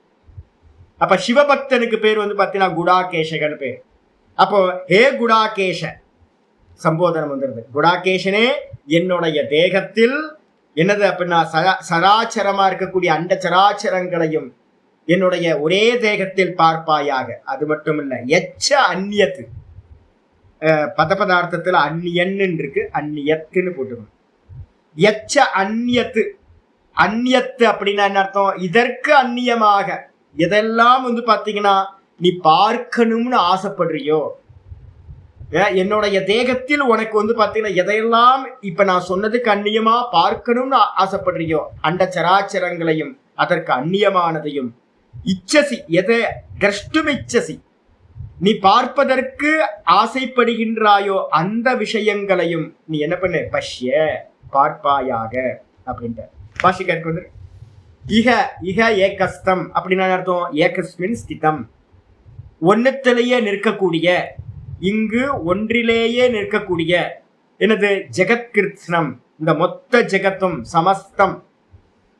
அப்ப சிவபக்தனுக்கு பேர் வந்து பாத்தீங்கன்னா குடாகேஷகன்னு பேர். அப்போ ஹே குடாகேஷ சம்போதனம் வந்துருது. குடாகேஷனே என்னுடைய தேகத்தில் என்னது அப்படின்னா சராச்சரமா இருக்கக்கூடிய அண்ட சராச்சரங்களையும் என்னுடைய ஒரே தேகத்தில் பார்ப்பாயாக. அது மட்டும் இல்ல, எச்ச அந்நியத்து பதபதார்த்தத்துல அந்நியன்னு இருக்கு, அந்நியத்துன்னு போட்டுக்கணும். எச்ச அந்நியத்து, அந்நியத்து அப்படின்னா என்ன அர்த்தம்? இதற்கு அந்நியமாக எதெல்லாம் வந்து பாத்தீங்கன்னா நீ பார்க்கணும்னு ஆசைப்படுறியோ, என்னுடைய தேகத்தில் உனக்கு வந்து பாத்தீங்கன்னா எதையெல்லாம் இப்ப நான் சொன்னதுக்கு அந்நியமா பார்க்கணும்னு ஆசைப்படுறியோ, அண்ட சராச்சரங்களையும் அதற்கு அந்நியமானதையும், இச்சசி எதை திரஷ்டும் இச்சசி நீ பார்ப்பதற்கு ஆசைப்படுகின்றாயோ அந்த விஷயங்களையும் நீ என்ன பண்ணு, பஷ்ய பார்ப்பாயாக அப்படின்ட்டு பாஷிகருக்கு வந்து இக இக ஏகஸ்தம் அப்படின்னா அர்த்தம் ஏகஸ்மின் ஸ்திதம், ஒன்னத்திலேயே நிற்கக்கூடிய, இங்கு ஒன்றிலேயே நிற்கக்கூடிய எனது ஜெகத்கிருத்னம், இந்த மொத்த ஜெகத்தும் சமஸ்தம்,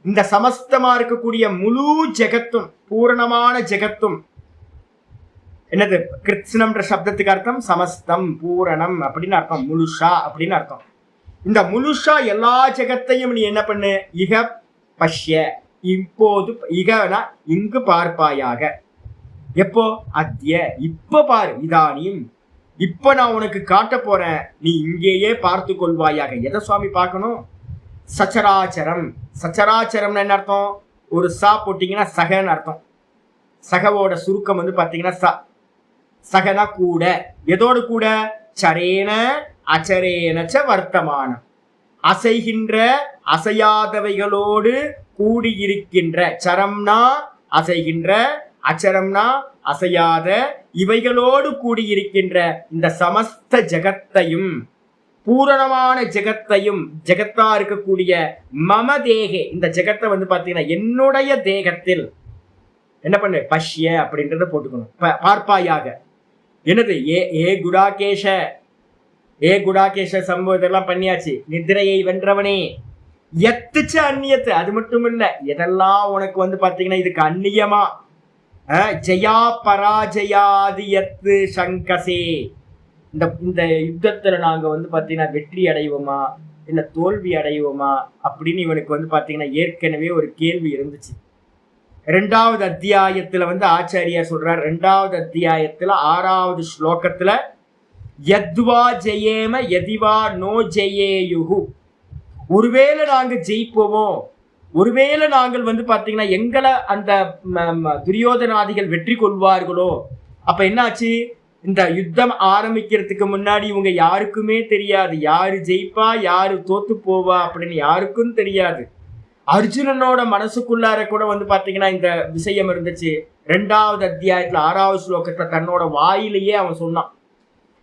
இந்த சமஸ்தமா இருக்கக்கூடிய முழு ஜெகத்தும் பூரணமான ஜெகத்தும் என்னது கிருத்னம்ன்ற சப்தத்துக்கு அர்த்தம் சமஸ்தம் பூரணம் அப்படின்னு அர்த்தம், முழுஷா அப்படின்னு அர்த்தம். இந்த முழுஷா எல்லா ஜெகத்தையும் நீ என்ன பண்ணு, இக பஷ்ய இப்போது, இகனா இங்கு பார்ப்பாயாக. எப்போ? அத்ய இப்ப பாரு, இதானியும் இப்ப நான் உனக்கு காட்ட போறேன், நீ இங்கேயே பார்த்து கொள்வாயாக. எதை சுவாமி பார்க்கணும்? சச்சராச்சரம். சச்சராச்சரம் என்ன அர்த்தம்? ஒரு சா போட்டீங்கன்னா சகன்னு அர்த்தம். சகவோட சுருக்கம் வந்து பாத்தீங்கன்னா ச. சகனா கூட, எதோடு கூட? சரேன அச்சரேனச்ச வர்த்தமானம், அசைகின்ற அசையாதவைகளோடு கூடியிருக்கின்ற. சரம்னா அசைகின்ற, அச்சரம்னா அசையாத, இவைகளோடு கூடியிருக்கின்ற இந்த சமஸ்த ஜெகத்தையும் பூரணமான ஜெகத்தையும், ஜெகத்தா இருக்கக்கூடிய மம தேகே இந்த ஜெகத்தை வந்து பாத்தீங்கன்னா என்னுடைய தேகத்தில் என்ன பண்ணு, பஷ்ய அப்படின்றத போட்டுக்கணும், பார்ப்பாயாக. என்னது? ஏ குடாகேஷ, ஏ குடாகேஷ சம்பவம் இதெல்லாம் பண்ணியாச்சு. நித்திரையை வென்றவனே, எத்துச்சு அந்நியத்து, அது மட்டும் இல்ல எதெல்லாம் உனக்கு வந்து பாத்தீங்கன்னா இதுக்கு அந்நியமா, ஜெயா பராஜயாதி எத்து சங்கசே, இந்த யுத்தத்துல நாங்க வந்து பாத்தீங்கன்னா வெற்றி அடைவோமா இல்ல தோல்வி அடைவோமா அப்படின்னு இவனுக்கு வந்து பாத்தீங்கன்னா ஏற்கனவே ஒரு கேள்வி இருந்துச்சு. 2வது அத்தியாயத்துல வந்து ஆச்சாரியார் சொல்றார், 2வது அத்தியாயத்துல 6வது ஸ்லோகத்துல யத்வா ஜெயேம யதிவா நோ ஜெயேயுகு, ஒருவேளை நாங்க ஜெயிப்போமோ, ஒருவேளை நாங்கள் வந்து பாத்தீங்கன்னா எங்களை அந்த துரியோதனாதிகள் வெற்றி கொள்வார்களோ. அப்ப என்னாச்சு? இந்த யுத்தம் ஆரம்பிக்கிறதுக்கு முன்னாடி இவங்க யாருக்குமே தெரியாது, யாரு ஜெயிப்பா யாரு தோத்து போவா அப்படின்னு யாருக்கும் தெரியாது. அர்ஜுனனோட மனசுக்குள்ளார கூட வந்து பாத்தீங்கன்னா இந்த விஷயம் இருந்துச்சு. 2வது அத்தியாயத்துல 6வது ஸ்லோகத்துல தன்னோட வாயிலேயே அவன் சொன்னான்,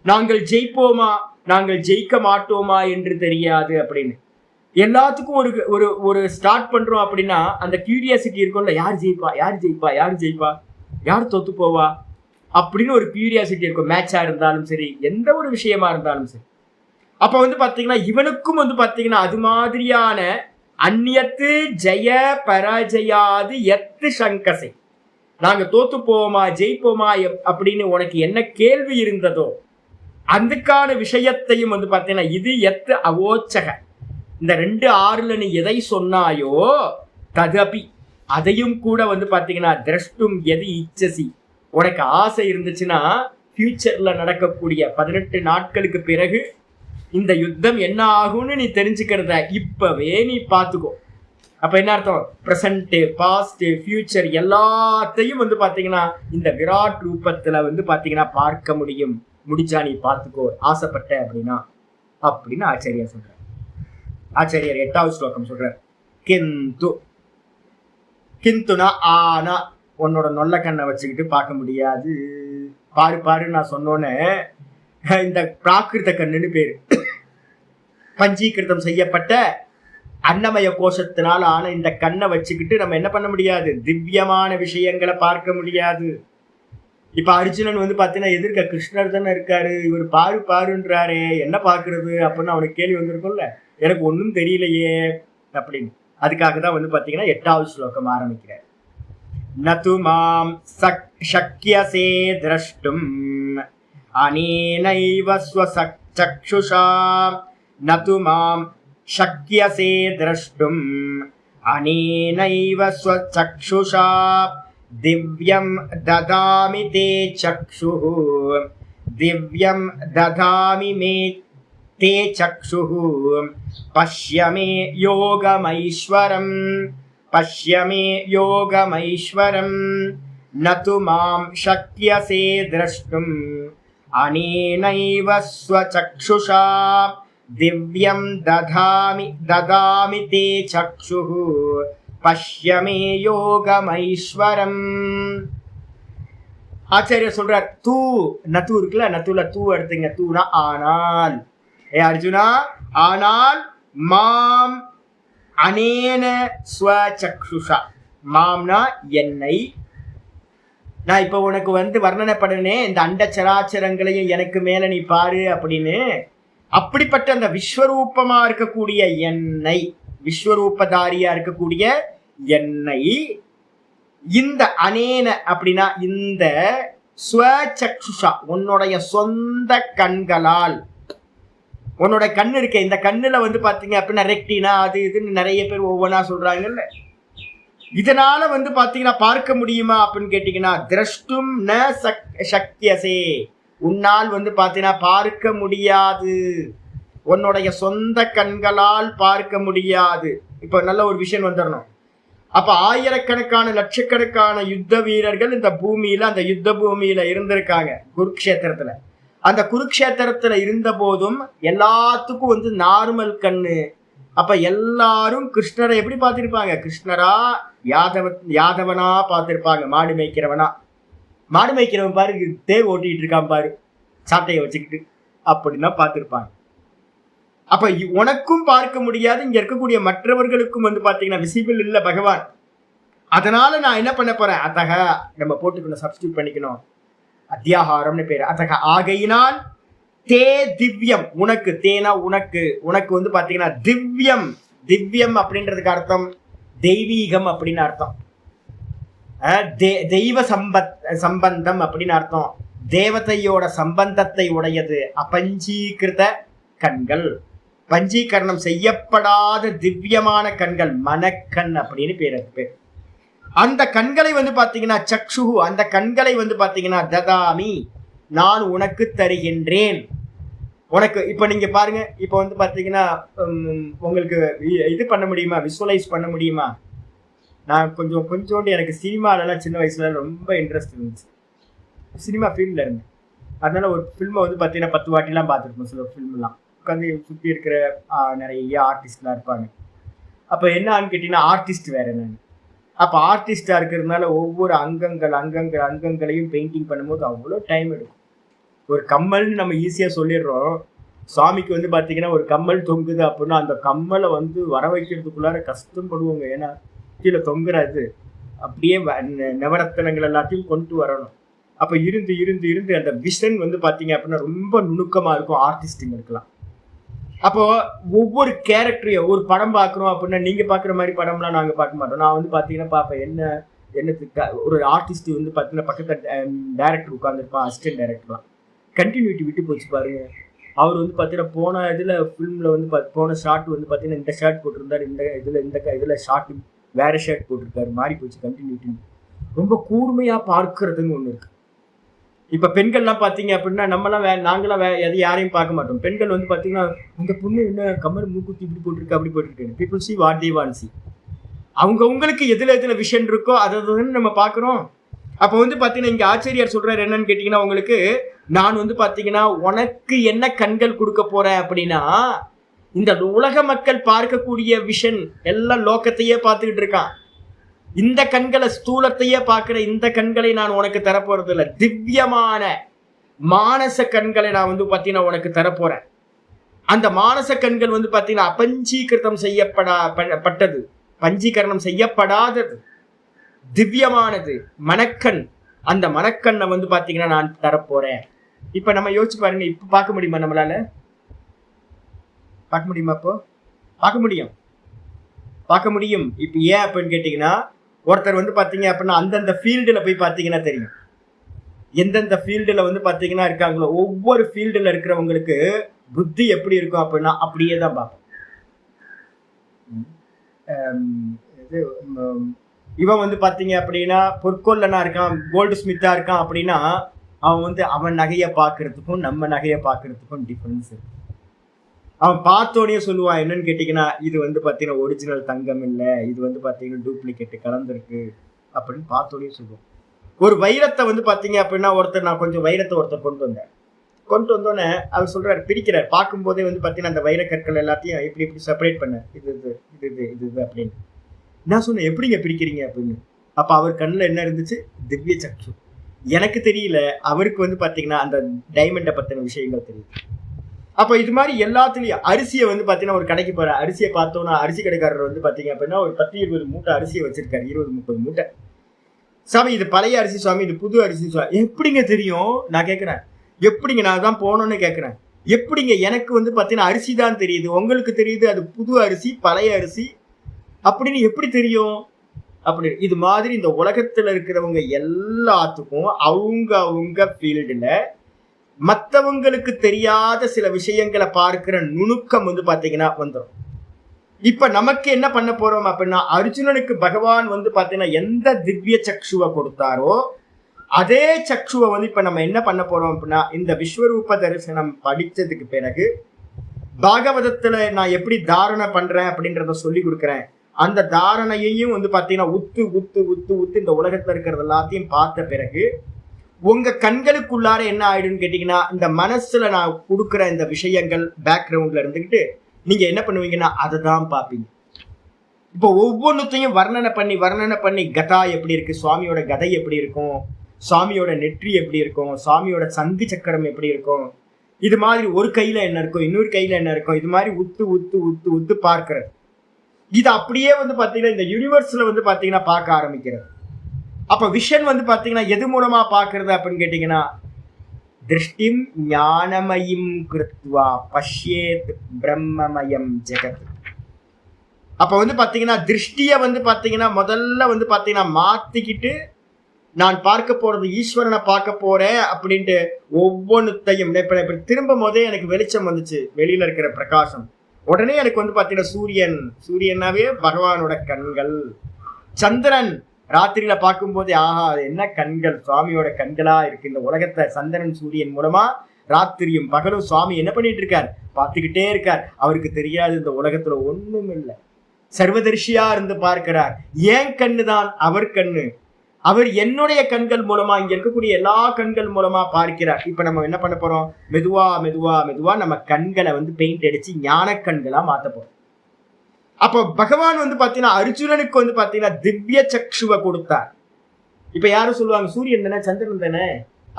நாங்கள் ஜெயிப்போமா நாங்கள் ஜெயிக்க மாட்டோமா என்று தெரியாது அப்படின்னு. எல்லாத்துக்கும் ஒரு ஒரு ஒரு ஸ்டார்ட் பண்றோம் அப்படின்னா அந்த கியூரியாசிட்டி இருக்கும்ல, யார் ஜெயிப்பா யார் ஜெயிப்பா யார் ஜெயிப்பா யார் தோத்து போவா அப்படின்னு ஒரு கியூரியாசிட்டி இருக்கும். மேட்சா இருந்தாலும் சரி, எந்த ஒரு விஷயமா இருந்தாலும் சரி. அப்ப வந்து பாத்தீங்கன்னா இவனுக்கும் வந்து பாத்தீங்கன்னா அது மாதிரியான அந்நியத்து ஜெய பராஜயாது எத்து சங்கசை, நாங்க தோத்து போவோமா ஜெயிப்போமா அப்படின்னு உனக்கு என்ன கேள்வி இருந்ததோ அதுக்கான விஷயத்தையும் வந்து பாத்தீங்கன்னா இது எத்து அவோச்சக, இந்த 2:6 நீ எதை சொன்னாயோ ததபி அதையும் கூட வந்து பாத்தீங்கன்னா திரஷ்டும் எது இச்சசி, உனக்கு ஆசை இருந்துச்சுன்னா ஃபியூச்சர்ல நடக்கக்கூடிய 18 நாட்களுக்கு பிறகு இந்த யுத்தம் என்ன ஆகும்னு நீ தெரிஞ்சுக்கிறத இப்பவே நீ பார்த்துக்கோ. அப்ப என்ன அர்த்தம்? பிரசன்ட், பாஸ்ட், ஃபியூச்சர் எல்லாத்தையும் வந்து பாத்தீங்கன்னா இந்த விராட் ரூபத்துல வந்து பாத்தீங்கன்னா பார்க்க முடியும். முடிச்சா நீ பார்த்துக்கோ ஆசைப்பட்ட அப்படின்னா அப்படின்னு ஆச்சாரியார் சொல்றார். ஆச்சாரியார் 8வது ஸ்லோகம் சொல்றார், கிந்து கிந்துனா ஆனா உன்னோட நொல்ல கண்ணை வச்சுக்கிட்டு பார்க்க முடியாது. பாரு பாரு நான் சொன்னோன்னே இந்த பிராகிருத கண்ணுன்னு பேரு. பஞ்சீகிருதம் செய்யப்பட்ட அன்னமய கோஷத்தினால் ஆன இந்த கண்ணை வச்சுக்கிட்டு நம்ம என்ன பண்ண முடியாது, திவ்யமான விஷயங்களை பார்க்க முடியாது. இப்ப அர்ஜுனன் வந்து பாத்தீங்கன்னா எதிர்க்க கிருஷ்ணர் தானே இருக்காரு, இவர் பாரு பாருன்றாரே, என்ன பாக்குறது அப்படின்னு அவனுக்கு கேள்வி வந்திருக்கும்ல, எனக்கு ஒன்றும் தெரியலையே அப்படின்னு. அதுக்காக தான் வந்து பாத்தீங்கன்னா 8வது ஸ்லோகம் ஆரம்பிக்கிறார். நது மாம் சக்யசே திரஷ்டும் அனேனைவ ஸ்வசக்ஷுஷா. நது மாம் சக்யசே திரஷ்டும் அனேனைவ ஸ்வசக்ஷுஷா. திவ்யம் ததாமி தே சக்ஷுः திவ்யம் ததாமி மே தே சக்ஷுः. பஷ்ய மே யோகமைஸ்வரம் பஷ்ய மே யோகமைஸ்வரம். நது மாம் சக்யசே திரஷ்டும் அனேனைவ ஸ்வசக்ஷுஷா. திவ்யம் ததாமி தே சக்ஷுः பஷ்ய மே யோகமைஸ்வரம். ஆச்சாரியர் சொல்றார், தூ நது இருக்குல்ல, நத்துல தூ எடுத்துங்க. தூனா ஆனால். ஏ அர்ஜுனா, ஆனால் மாம் அனேன ஸ்வசக்ஷுஷா. மாம்னா என்னை. நான் இப்ப உனக்கு வந்து வர்ணனை பண்ணனே இந்த அண்ட சராச்சரங்களையும் எனக்கு மேல நீ பாரு அப்படின்னு. அப்படிப்பட்ட அந்த விஸ்வரூபமா இருக்கக்கூடிய என்னை, விஸ்வரூபதாரியா இருக்கக்கூடிய என்னை, இந்த அனேன அப்படின்னா இந்த ஸ்வசக்ஷுஷா உன்னுடைய சொந்த கண்களால். உன்னோட கண்ணு இருக்க, இந்த கண்ணுல வந்து பாத்தீங்க அப்படின்னா ரெக்டினா அது இதுன்னு நிறைய பேர் ஒவ்வொன்றா சொல்றாங்கல்ல. இதனால வந்து பாத்தீங்கன்னா பார்க்க முடியுமா அப்படின்னு கேட்டீங்கன்னா, திரஷ்டும் ந சக்யசே, உன்னால் வந்து பாத்தீங்கன்னா பார்க்க முடியாது. உன்னுடைய சொந்த கண்களால் பார்க்க முடியாது. இப்ப நல்ல ஒரு விஷயம் வந்துடணும். அப்ப ஆயிரக்கணக்கான லட்சக்கணக்கான யுத்த வீரர்கள் இந்த பூமியில, அந்த யுத்த பூமியில இருந்திருக்காங்க குருக்ஷேத்திரத்துல. அந்த குருக்ஷேத்திரத்துல இருந்த போதும் எல்லாத்துக்கும் வந்து நார்மல் கண்ணு. அப்ப எல்லாரும் கிருஷ்ணரை எப்படி பார்த்திருப்பாங்க, கிருஷ்ணரா யாதவனா பார்த்திருப்பாங்க. மாடு மேய்க்கிறவனா, மாடு மேய்க்கிறவன் பாரு தேர் ஓட்டிட்டு இருக்கான் பாரு சாட்டையை வச்சுக்கிட்டு, அப்படின்னா பார்த்திருப்பாங்க. அப்ப உனக்கும் பார்க்க முடியாது, இங்க இருக்கக்கூடிய மற்றவர்களுக்கும் வந்து பாத்தீங்கன்னா விசிபிள் இல்ல பகவான். அதனால நான் என்ன பண்ண போறேன், அத்தக நம்ம போட்டுக்கணும், சப்ஸ்டியூட் பண்ணிக்கணும், அத்தியாகாரம்னு பேரு. அத்தக ஆகையினால் தே திவ்யம், உனக்கு, தேனா உனக்கு, உனக்கு வந்து பாத்தீங்கன்னா திவ்யம். திவ்யம் அப்படின்றதுக்கு அர்த்தம் தெய்வீகம் அப்படின்னு அர்த்தம். தெய்வ சம்பந்தம் அப்படின்னு அர்த்தம். தேவதையோட சம்பந்தத்தை உடையது அபஞ்சீகிருத கண்கள், பஞ்சீகரணம் செய்யப்படாத திவ்யமான கண்கள், மனக்கண் அப்படின்னு பேர். அந்த கண்களை வந்து பாத்தீங்கன்னா சக்ஷு, அந்த கண்களை வந்து பாத்தீங்கன்னா ததாமி, நான் உனக்கு தருகின்றேன். உனக்கு இப்ப நீங்க பாருங்க, இப்ப வந்து பாத்தீங்கன்னா உங்களுக்கு இது பண்ண முடியுமா, விசுவலைஸ் பண்ண முடியுமா? நான் கொஞ்சோண்டு எனக்கு சினிமாலெல்லாம் சின்ன வயசுல ரொம்ப இன்ட்ரெஸ்ட் இருந்துச்சு, சினிமா ஃபீல்ட்ல இருந்தேன். அதனால ஒரு ஃபில்மை வந்து பாத்தீங்கன்னா 10 வாட்டிலாம் பார்த்துருப்போம். சில ஃபில்ம்லாம் உட்காந்து சுற்றி இருக்கிற நிறைய ஆர்டிஸ்ட்லாம் இருப்பாங்க. அப்போ என்னன்னு கேட்டீங்கன்னா, ஆர்டிஸ்ட் வேற என்னன்னு. அப்போ ஆர்டிஸ்டா இருக்கிறதுனால ஒவ்வொரு அங்கங்களையும் பெயிண்டிங் பண்ணும்போது அவ்வளோ டைம் எடுக்கும். ஒரு கம்மல்னு நம்ம ஈஸியாக சொல்லிடுறோம். சுவாமிக்கு வந்து பார்த்தீங்கன்னா ஒரு கம்மல் தொங்குது அப்படின்னா அந்த கம்மலை வந்து வர வைக்கிறதுக்குள்ளார கஷ்டப்படுவோங்க. ஏன்னா கீழே தொங்குறாது, அப்படியே நவரத்தனங்கள் எல்லாத்தையும் கொண்டு வரணும். அப்போ இருந்து அந்த விஷன் வந்து பார்த்தீங்க அப்படின்னா ரொம்ப நுணுக்கமாக இருக்கும் ஆர்டிஸ்ட்டுங்களுக்கெல்லாம். அப்போ ஒவ்வொரு கேரக்டரையும், ஒரு படம் பார்க்குறோம் அப்படின்னா நீங்கள் பார்க்குற மாதிரி படம்லாம் நாங்கள் பார்க்க மாட்டோம். நான் வந்து பார்த்தீங்கன்னா பார்ப்பேன், என்னத்துக்கு ஒரு ஆர்டிஸ்ட் வந்து பார்த்தீங்கன்னா பக்கத்தில் டைரக்டர் உட்காந்துருப்பான், அசிஸ்டன்ட் டைரக்டர்லாம். கண்டினியூட்டி விட்டு போச்சு பாருங்க. அவர் வந்து பார்த்தீங்கன்னா போன இதில் ஃபிலிமில் வந்து போன ஷார்ட் வந்து பார்த்தீங்கன்னா இந்த ஷர்ட் போட்டிருந்தார், இந்த இதில் ஷார்ட் வேற ஷர்ட் போட்டிருக்காரு, மாறி போச்சு கண்டினியூட்டி. ரொம்ப கூர்மையாக பார்க்கறதுன்னு ஒன்று இருக்குது. இப்போ பெண்கள்லாம் பார்த்தீங்க அப்படின்னா நம்மலாம் நாங்களாம் எது யாரையும் பார்க்க மாட்டோம். பெண்கள் வந்து பார்த்தீங்கன்னா அந்த பொண்ணு என்ன கமல் மூக்குத்தி இப்படி போட்டிருக்கு அப்படி போட்டிருக்கு, people see what they want see. அவங்களுக்கு எதில் விஷன் இருக்கோ அதை நம்ம பார்க்குறோம். அப்போ வந்து பார்த்தீங்கன்னா இங்கே ஆச்சரியார் சொல்கிறார் என்னன்னு கேட்டிங்கன்னா, உங்களுக்கு நான் வந்து பார்த்தீங்கன்னா உனக்கு என்ன கண்கள் கொடுக்க போகிறேன் அப்படின்னா, இந்த உலக மக்கள் பார்க்கக்கூடிய விஷன் எல்லாம் லோகத்தையே பார்த்துக்கிட்டு இருக்கான். இந்த கண்களை, ஸ்தூலத்தையே பார்க்கிற இந்த கண்களை நான் உனக்கு தரப்போறது இல்லை. திவ்யமான மானச கண்களை நான் வந்து பாத்தீங்கன்னா உனக்கு தரப்போறேன். அந்த மானச கண்கள் வந்து பாத்தீங்கன்னா அபஞ்சீகிருத்தம் செய்யப்பட்டது, பஞ்சீகரணம் செய்யப்படாதது, திவ்யமானது மணக்கண். அந்த மணக்கண்ணை வந்து பாத்தீங்கன்னா நான் தரப்போறேன். இப்ப நம்ம யோசிச்சு பாருங்க, இப்ப பார்க்க முடியுமா? நம்மளால பார்க்க முடியுமா? இப்போ பார்க்க முடியும். இப்ப ஏன் அப்படின்னு கேட்டீங்கன்னா, ஒருத்தர் வந்து பாத்தீங்க அப்படின்னா அந்தந்த ஃபீல்டுல போய் பாத்தீங்கன்னா தெரியும். எந்தெந்த ஃபீல்டுல வந்து பாத்தீங்கன்னா இருக்காங்களோ, ஒவ்வொரு ஃபீல்டுல இருக்கிறவங்களுக்கு புத்தி எப்படி இருக்கும் அப்படின்னா அப்படியே தான் பார்ப்போம். இவன் வந்து பாத்தீங்க அப்படின்னா பொற்கொல்லனா இருக்கான், கோல்டு ஸ்மித்தா இருக்கான் அப்படின்னா அவன் வந்து அவன் நகையை பார்க்கறதுக்கும் நம்ம நகையை பார்க்கறதுக்கும் டிஃபரன்ஸ் இருக்கு. அவன் பார்த்தோடனே சொல்லுவான், என்னன்னு கேட்டீங்கன்னா, இது வந்து பாத்தீங்கன்னா ஒரிஜினல் தங்கம் இல்லை, இது வந்து பாத்தீங்கன்னா டூப்ளிகேட் கலந்துருக்கு அப்படின்னு பார்த்தோடனே சொல்லுவான். ஒரு வைரத்தை வந்து பாத்தீங்க அப்படின்னா ஒருத்தர், நான் கொஞ்சம் வைரத்தை ஒருத்தர் கொண்டு வந்தோடனே அவர் சொல்றாரு, பிரிக்கிறார். பார்க்கும்போதே வந்து பாத்தீங்கன்னா அந்த வைர கற்கள் எல்லாத்தையும் இப்படி செப்பரேட் பண்ண, இது அப்படின்னு. நான் சொன்னேன், எப்படிங்க பிரிக்கிறீங்க அப்படின்னு. அப்ப அவர் கண்ணில் என்ன இருந்துச்சு? திவ்ய சக்ஷு. எனக்கு தெரியல, அவருக்கு வந்து பாத்தீங்கன்னா அந்த டைமண்டை பத்தின விஷயங்கள் தெரியுது. அப்ப இது மாதிரி எல்லாத்துலயும் அரிசியை வந்து பாத்தீங்கன்னா ஒரு கடைக்கு போற, அரிசியை பார்த்தோன்னா அரிசி கடைக்காரர் வந்து பாத்தீங்க அப்படின்னா ஒரு 10-20 மூட்டை அரிசியை வச்சிருக்காரு, 20-30 மூட்டை. சாமி இது பழைய அரிசி சுவாமி, இது புது அரிசி சுவாமி. எப்படிங்க தெரியும்? நான் கேட்கிறேன், எப்படிங்க? நான் தான் போனோன்னு கேட்கிறேன், எப்படிங்க? எனக்கு வந்து பாத்தீங்கன்னா அரிசி தான் தெரியுது, உங்களுக்கு தெரியுது அது புது அரிசி பழைய அரிசி அப்படின்னு எப்படி தெரியும்? அப்படி இது மாதிரி இந்த உலகத்துல இருக்கிறவங்க எல்லாத்துக்கும் அவங்க ஃபீல்டுல மற்றவங்களுக்கு தெரியாத சில விஷயங்களை பார்க்கிற நுணுக்கம் வந்து பாத்தீங்கன்னா வந்துடும். இப்ப நமக்கு என்ன பண்ண போறோம் அப்படின்னா, அர்ஜுனனுக்கு பகவான் வந்து பாத்தீங்கன்னா எந்த திவ்ய சக்ஷுவை கொடுத்தாரோ அதே சக்ஷுவை வந்து இப்ப நம்ம என்ன பண்ண போறோம் அப்படின்னா, இந்த விஸ்வரூப தரிசனம் படிச்சதுக்கு பிறகு பாகவதத்துல நான் எப்படி தாரணை பண்றேன் அப்படின்றத சொல்லி கொடுக்குறேன். அந்த தாரணையையும் வந்து பாத்தீங்கன்னா உத்து உத்து உத்து உத்து இந்த உலகத்துல இருக்கிறது எல்லாத்தையும் பார்த்த பிறகு உங்க கண்களுக்குள்ளார என்ன ஆயிடுன்னு கேட்டீங்கன்னா, இந்த மனசுல நான் கொடுக்குற இந்த விஷயங்கள் பேக்ரவுண்ட்ல இருந்துகிட்டு நீங்க என்ன பண்ணுவீங்கன்னா அதை தான் பார்ப்பீங்க. இப்போ ஒவ்வொன்றுத்தையும் வர்ணனை பண்ணி கதா எப்படி இருக்கு, சுவாமியோட கதை எப்படி இருக்கும், சுவாமியோட நெற்றி எப்படி இருக்கும், சுவாமியோட சங்கு சக்கரம் எப்படி இருக்கும், இது மாதிரி ஒரு கையில என்ன இருக்கும், இன்னொரு கையில என்ன இருக்கும், இது மாதிரி உத்து உத்து உத்து உத்து பார்க்கிறது. இது அப்படியே வந்து பாத்தீங்கன்னா இந்த யூனிவர்ஸ்ல வந்து பாத்தீங்கன்னா பார்க்க ஆரம்பிக்கிறது. அப்ப விஷன் வந்து பாத்தீங்கன்னா எது மூலமா பாக்குறது அப்படின்னு கேட்டீங்கன்னா, திருஷ்டிம் ஞானமயம் கிருத்வா பஷ்யேத் பிரம்மமயம் ஜெகத். அப்ப வந்து பாத்தீங்கன்னா திருஷ்டிய வந்து பாத்தீங்கன்னா முதல்ல வந்து பாத்தீங்கன்னா மாத்திக்கிட்டு நான் பார்க்க போறது ஈஸ்வரனை பார்க்க போறேன் அப்படின்ட்டு ஒவ்வொன்றுத்தையும் திரும்பும் போதே எனக்கு வெளிச்சம் வந்துச்சு, வெளியில இருக்கிற பிரகாசம். உடனே எனக்கு வந்து பாத்தீங்கன்னா சூரியனாவே பகவானோட கண்கள், சந்திரன் ராத்திரியில பார்க்கும் போதே ஆஹா என்ன கண்கள், சுவாமியோட கண்களா இருக்கு. இந்த உலகத்தை சந்திரன் சூரியன் மூலமா ராத்திரியும் பகலும் சுவாமி என்ன பண்ணிட்டு இருக்கார், பார்த்துக்கிட்டே இருக்கார். அவருக்கு தெரியாது இந்த உலகத்துல ஒண்ணும் இல்லை, சர்வதர்ஷியா இருந்து பார்க்கிறார். ஏன் கண்ணு தான் அவர் கண்ணு, அவர் என்னுடைய கண்கள் மூலமா இங்க இருக்கக்கூடிய எல்லா கண்கள் மூலமா பார்க்கிறார். இப்ப நம்ம என்ன பண்ண போறோம், மெதுவா மெதுவா மெதுவா நம்ம கண்களை வந்து பெயிண்ட் அடிச்சு ஞான கண்களா மாத்த போறோம். அப்போ பகவான் வந்து பாத்தீங்கன்னா அர்ஜுனனுக்கு வந்து பாத்தீங்கன்னா திவ்ய சக்ஷுவை கொடுத்தார். இப்ப யாரும் சொல்லுவாங்க சூரியன் தானே சந்திரன் தானே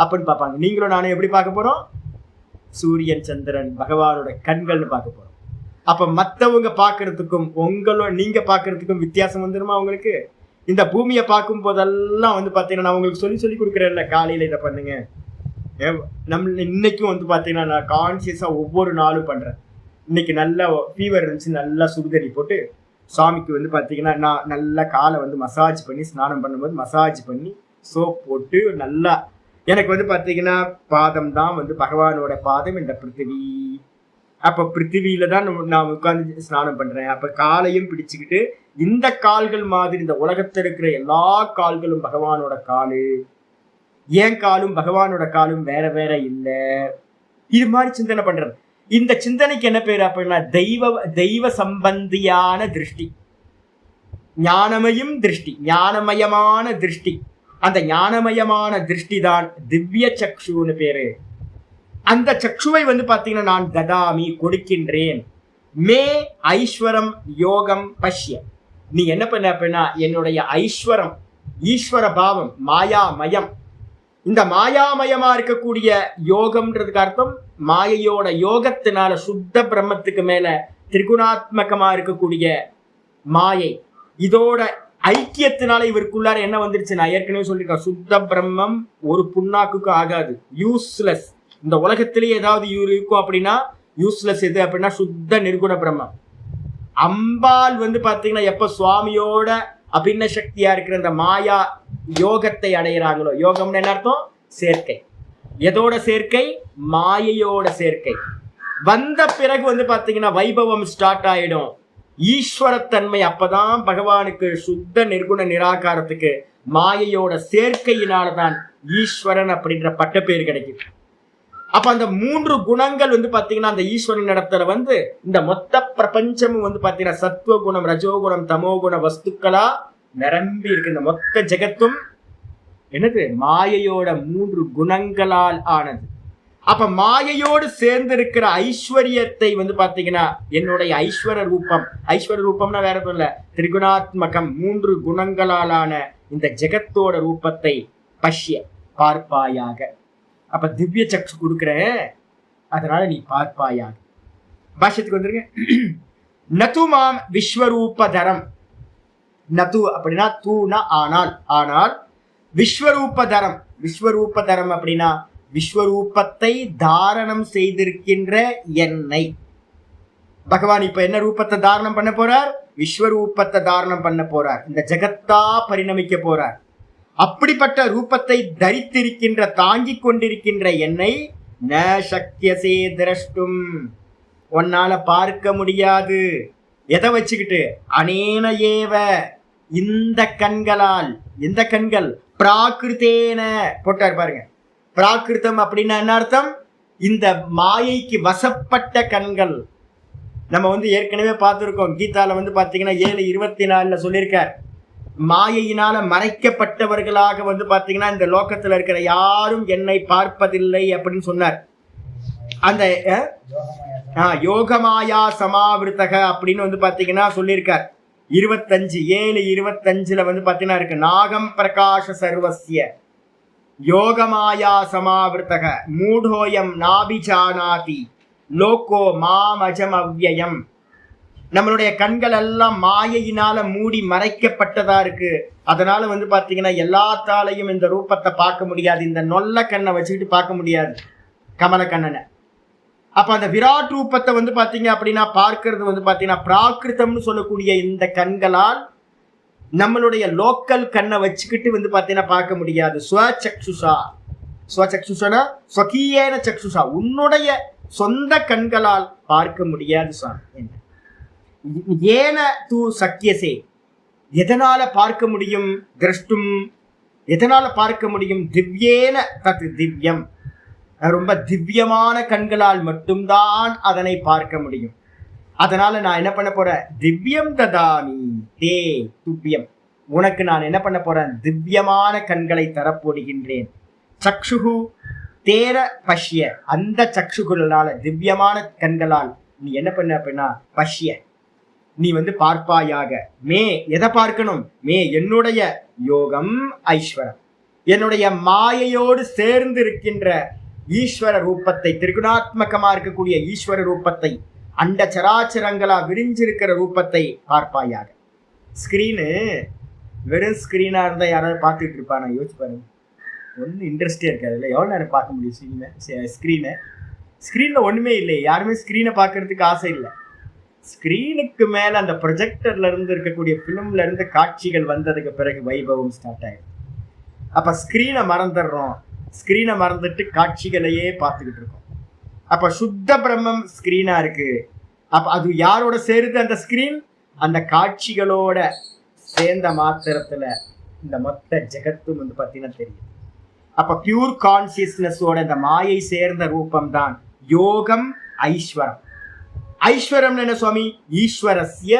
அப்படின்னு பார்ப்பாங்க. நீங்களும் நானும் எப்படி பார்க்க போறோம், சூரியன் சந்திரன் பகவானோட கண்கள்னு பார்க்க போறோம். அப்ப மத்தவங்க பாக்குறதுக்கும் நீங்க பாக்குறதுக்கும் வித்தியாசம் வந்துருமா உங்களுக்கு? இந்த பூமியை பார்க்கும் போதெல்லாம் வந்து பாத்தீங்கன்னா நான் உங்களுக்கு சொல்லி கொடுக்குறேன்ல, காலையில இதை பண்ணுங்க. இன்னைக்கும் வந்து பாத்தீங்கன்னா நான் கான்சியஸா ஒவ்வொரு நாளும் பண்றேன். இன்னைக்கு நல்லா ஃபீவர் இருந்துச்சு, நல்லா சுடுதண்ணி போட்டு சாமிக்கு வந்து பாத்தீங்கன்னா நான் நல்லா காலை வந்து மசாஜ் பண்ணி, ஸ்நானம் பண்ணும்போது மசாஜ் பண்ணி சோப் போட்டு நல்லா, எனக்கு வந்து பாத்தீங்கன்னா பாதம் தான் வந்து பகவானோட பாதம், இந்த பிருத்திவி. அப்ப பிருத்திவியில தான் நான் உட்கார்ந்து ஸ்நானம் பண்றேன். அப்ப காலையும் பிடிச்சுக்கிட்டு, இந்த கால்கள் மாதிரி இந்த உலகத்துல இருக்கிற எல்லா கால்களும் பகவானோட காலு, ஏன் காலும் பகவானோட காலும் வேற வேற இல்லை. இது மாதிரி சிந்தனை பண்றது. இந்த சிந்தனைக்கு என்ன பேரு அப்படின்னா தெய்வ சம்பந்தியான திருஷ்டி, ஞானமயம் திருஷ்டி, ஞானமயமான திருஷ்டி. அந்த ஞானமயமான திருஷ்டி தான் திவ்ய சக்ஷுன்னு பேரு. அந்த சக்ஷுவை வந்து பாத்தீங்கன்னா நான் ததாமி கொடுக்கின்றேன். மே ஐஸ்வரம் யோகம் பஷ்ய, நீ என்ன பண்ண அப்படின்னா என்னுடைய ஐஸ்வரம், ஈஸ்வர பாவம், மாயாமயம், இந்த மாயாமயமா இருக்கக்கூடிய யோகம்ன்றதுக்கு அர்த்தம் மாயையோட யோகத்தினால சுத்த பிரம்மத்துக்கு மேல திரிகுணாத்மகமா இருக்கக்கூடிய மாயை, இதோட ஐக்கியத்தினால இவருக்குள்ளார என்ன வந்துருச்சு, நான் ஏற்கனவே சொல்லியிருக்கேன், சுத்த பிரம்மம் ஒரு புண்ணாக்குக்கு ஆகாது, யூஸ்லெஸ். இந்த உலகத்திலேயே ஏதாவது இருக்கும் அப்படின்னா யூஸ்லெஸ் எது அப்படின்னா சுத்த நிர்குண பிரம்மம். அம்பாள் பாத்தீங்கன்னா எப்ப சுவாமியோட அபின்ன சக்தியா இருக்கிற இந்த மாயா யோகத்தை அடைகிறாங்களோ, யோகம்னு என்ன அர்த்தம், சேர்க்கை. எதோட சேர்க்கை, மாயையோட சேர்க்கை வந்த பிறகு பாத்தீங்கன்னா வைபவம் ஸ்டார்ட் ஆயிடும். ஈஸ்வரத்தன்மை அப்பதான் பகவானுக்கு சுத்த நிர்குண நிராகாரத்துக்கு மாயையோட சேர்க்கையினால்தான் ஈஸ்வரன் அப்படின்ற பட்ட பேர் கிடைக்கும். அப்ப அந்த 3 குணங்கள் பாத்தீங்கன்னா அந்த ஈஸ்வரன் இடத்துல இந்த மொத்த பிரபஞ்சமும் பாத்தீங்கன்னா சத்துவகுணம், ரஜோகுணம், தமோகுண வஸ்துக்களா நிரம்பி இருக்கு. இந்த மொத்த ஜெகத்தும் என்னது, மாயையோட 3 குணங்களால் ஆனது. அப்ப மாயையோடு சேர்ந்து இருக்கிற ஐஸ்வர்யத்தை பாத்தீங்கன்னா என்னுடைய ஐஸ்வர ரூபம், ஐஸ்வர ரூபம்னா வேற இல்ல, திரிகுணாத்மகம் 3 குணங்களாலான இந்த ஜெகத்தோட ரூபத்தை பஷ்ய பார்ப்பாயாக. அப்ப திவ்ய சக்ஷு கொடுக்கிறேன், அதனால நீ பார்ப்பாயாக. பாஷ்யத்துக்கு வந்துருங்க. நதுமாம் விஸ்வரூபதரம், நது அப்படின்னா தூணா ஆனால், ஆனால் விஸ்வரூபதரம், விஸ்வரூபதரம் அப்படின்னா விஸ்வரூபத்தை தாரணம் செய்திருக்கின்ற என்னை. பகவான் இப்ப என்ன ரூபத்தை தாரணம் பண்ண போறார், விஸ்வரூபத்தை தாரணம் பண்ண போறார், இந்த ஜெகத்தா பரிணமிக்க போறார். அப்படிப்பட்ட ரூபத்தை தரித்திருக்கின்ற, தாங்கிக் கொண்டிருக்கின்ற என்னை ந சக்யசே திரஷ்டும், உன்னால பார்க்க முடியாது. எதை வச்சுக்கிட்டு, அனேன ஏவ, இந்த கண்களால். எந்த கண்கள், பிராகிருத்தேன போட்டார் பாருங்க. பிராகிருத்தம் அப்படின்னா என்ன அர்த்தம், இந்த மாயைக்கு வசப்பட்ட கண்கள். நம்ம ஏற்கனவே பார்த்துருக்கோம், கீதால பாத்தீங்கன்னா 7:24 சொல்லியிருக்கார், மாயையினால மறைக்கப்பட்டவர்களாக பாத்தீங்கன்னா இந்த லோகத்துல இருக்கிற யாரும் என்னை பார்ப்பதில்லை அப்படின்னு சொன்னார். அந்த யோகமாயா சமாவிருத்தக அப்படின்னு பாத்தீங்கன்னா சொல்லியிருக்கார். 25:7-25 பாத்தீங்கன்னா இருக்கு, நாகம் பிரகாஷ சர்வஸ்ய யோகமாயா சமாவிருத்தக மூடோயம் நாபிஜானாதி லோகோ மாமஜம் அவ்யயம். நம்மளுடைய கண்கள் எல்லாம் மாயையினால மூடி மறைக்கப்பட்டதா இருக்கு. அதனால பாத்தீங்கன்னா எல்லாத்தாலையும் இந்த ரூபத்தை பார்க்க முடியாது. இந்த நொல்ல கண்ணை வச்சுக்கிட்டு பார்க்க முடியாது கமல கண்ணனை. அப்ப அந்த விராட் ரூபத்தை பாத்தீங்க அப்படின்னா பார்க்கறது பாத்தீங்கன்னா பிராகிருத்தம்னு சொல்லக்கூடிய இந்த கண்களால் நம்மளுடைய லோக்கல் கண்ணை வச்சுக்கிட்டு பாத்தீங்கன்னா பார்க்க முடியாது. ஸ்வசக்ஷுஷா, ஸ்வசக்ஷுஷனா ஸ்வகீயேன சக்ஷுஷா, உன்னுடைய சொந்த கண்களால் பார்க்க முடியாது சாமி. என்ன ஏன தூ சக்கியசே, எதனால பார்க்க முடியும், திரஷ்டும் எதனால பார்க்க முடியும், திவ்யேன தத் திவ்யம், ரொம்ப திவ்யமான கண்களால் மட்டும்தான் அதனை பார்க்க முடியும். அதனால நான் என்ன பண்ண போறேன், திவ்யம் ததாமி தே துவ்யம், உனக்கு நான் என்ன பண்ண போறேன், திவ்யமான கண்களை தரப்போடுகின்றேன். சக்ஷுகு தேர பஷ்ய, அந்த சக்ஷுகளால திவ்யமான கண்களால் நீ என்ன பண்ண அப்படின்னா பஷ்ய, நீ பார்ப்பாயாக. மே எதை பார்க்கணும், மே என்னுடைய யோகம் ஐஸ்வரம், என்னுடைய மாயையோடு சேர்ந்து இருக்கின்ற ஈஸ்வர ரூபத்தை, திரிகுணாத்மகமா இருக்கக்கூடிய ஈஸ்வர ரூபத்தை, அண்ட சராச்சரங்களா விரிஞ்சிருக்கிற ரூபத்தை பார்ப்பாயாக. ஸ்கிரீனு வெறும் ஸ்கிரீனா இருந்தா யாராவது பார்த்துட்டு இருப்பானா, யோசிச்சு பாருங்க. ஒன்றும் இன்ட்ரெஸ்டே இருக்காது இல்லை, எவ்வளோ நேரம் பார்க்க முடியும் ஸ்க்ரீனில் ஒன்றுமே இல்லை, யாருமே ஸ்க்ரீனை பார்க்கறதுக்கு ஆசை இல்லை. ஸ்க்ரீனுக்கு மேலே அந்த ப்ரொஜெக்டர்ல இருந்து இருக்கக்கூடிய ஃபிலிம்ல இருந்து காட்சிகள் வந்ததுக்கு பிறகு வைபவம் ஸ்டார்ட் ஆகிடும். அப்போ ஸ்க்ரீனை மறந்துடுறோம், ஸ்க்ரீனை மறந்துட்டு காட்சிகளையே பார்த்துக்கிட்டு இருக்கோம். அப்போ சுத்த பிரம்மம் ஸ்க்ரீனா இருக்கு. அப்போ அது யாரோட சேருது, அந்த ஸ்க்ரீன் அந்த காட்சிகளோட சேர்ந்த மாத்திரத்துல இந்த மொத்த ஜெகத்தும் பார்த்தீங்கன்னா தெரியும். அப்ப பியூர் கான்சியஸ்னஸோட இந்த மாயை சேர்ந்த ரூபம் தான் யோகம் ஐஸ்வரம். ஐஸ்வரம் என்ன சுவாமி, ஈஸ்வரஸ்ய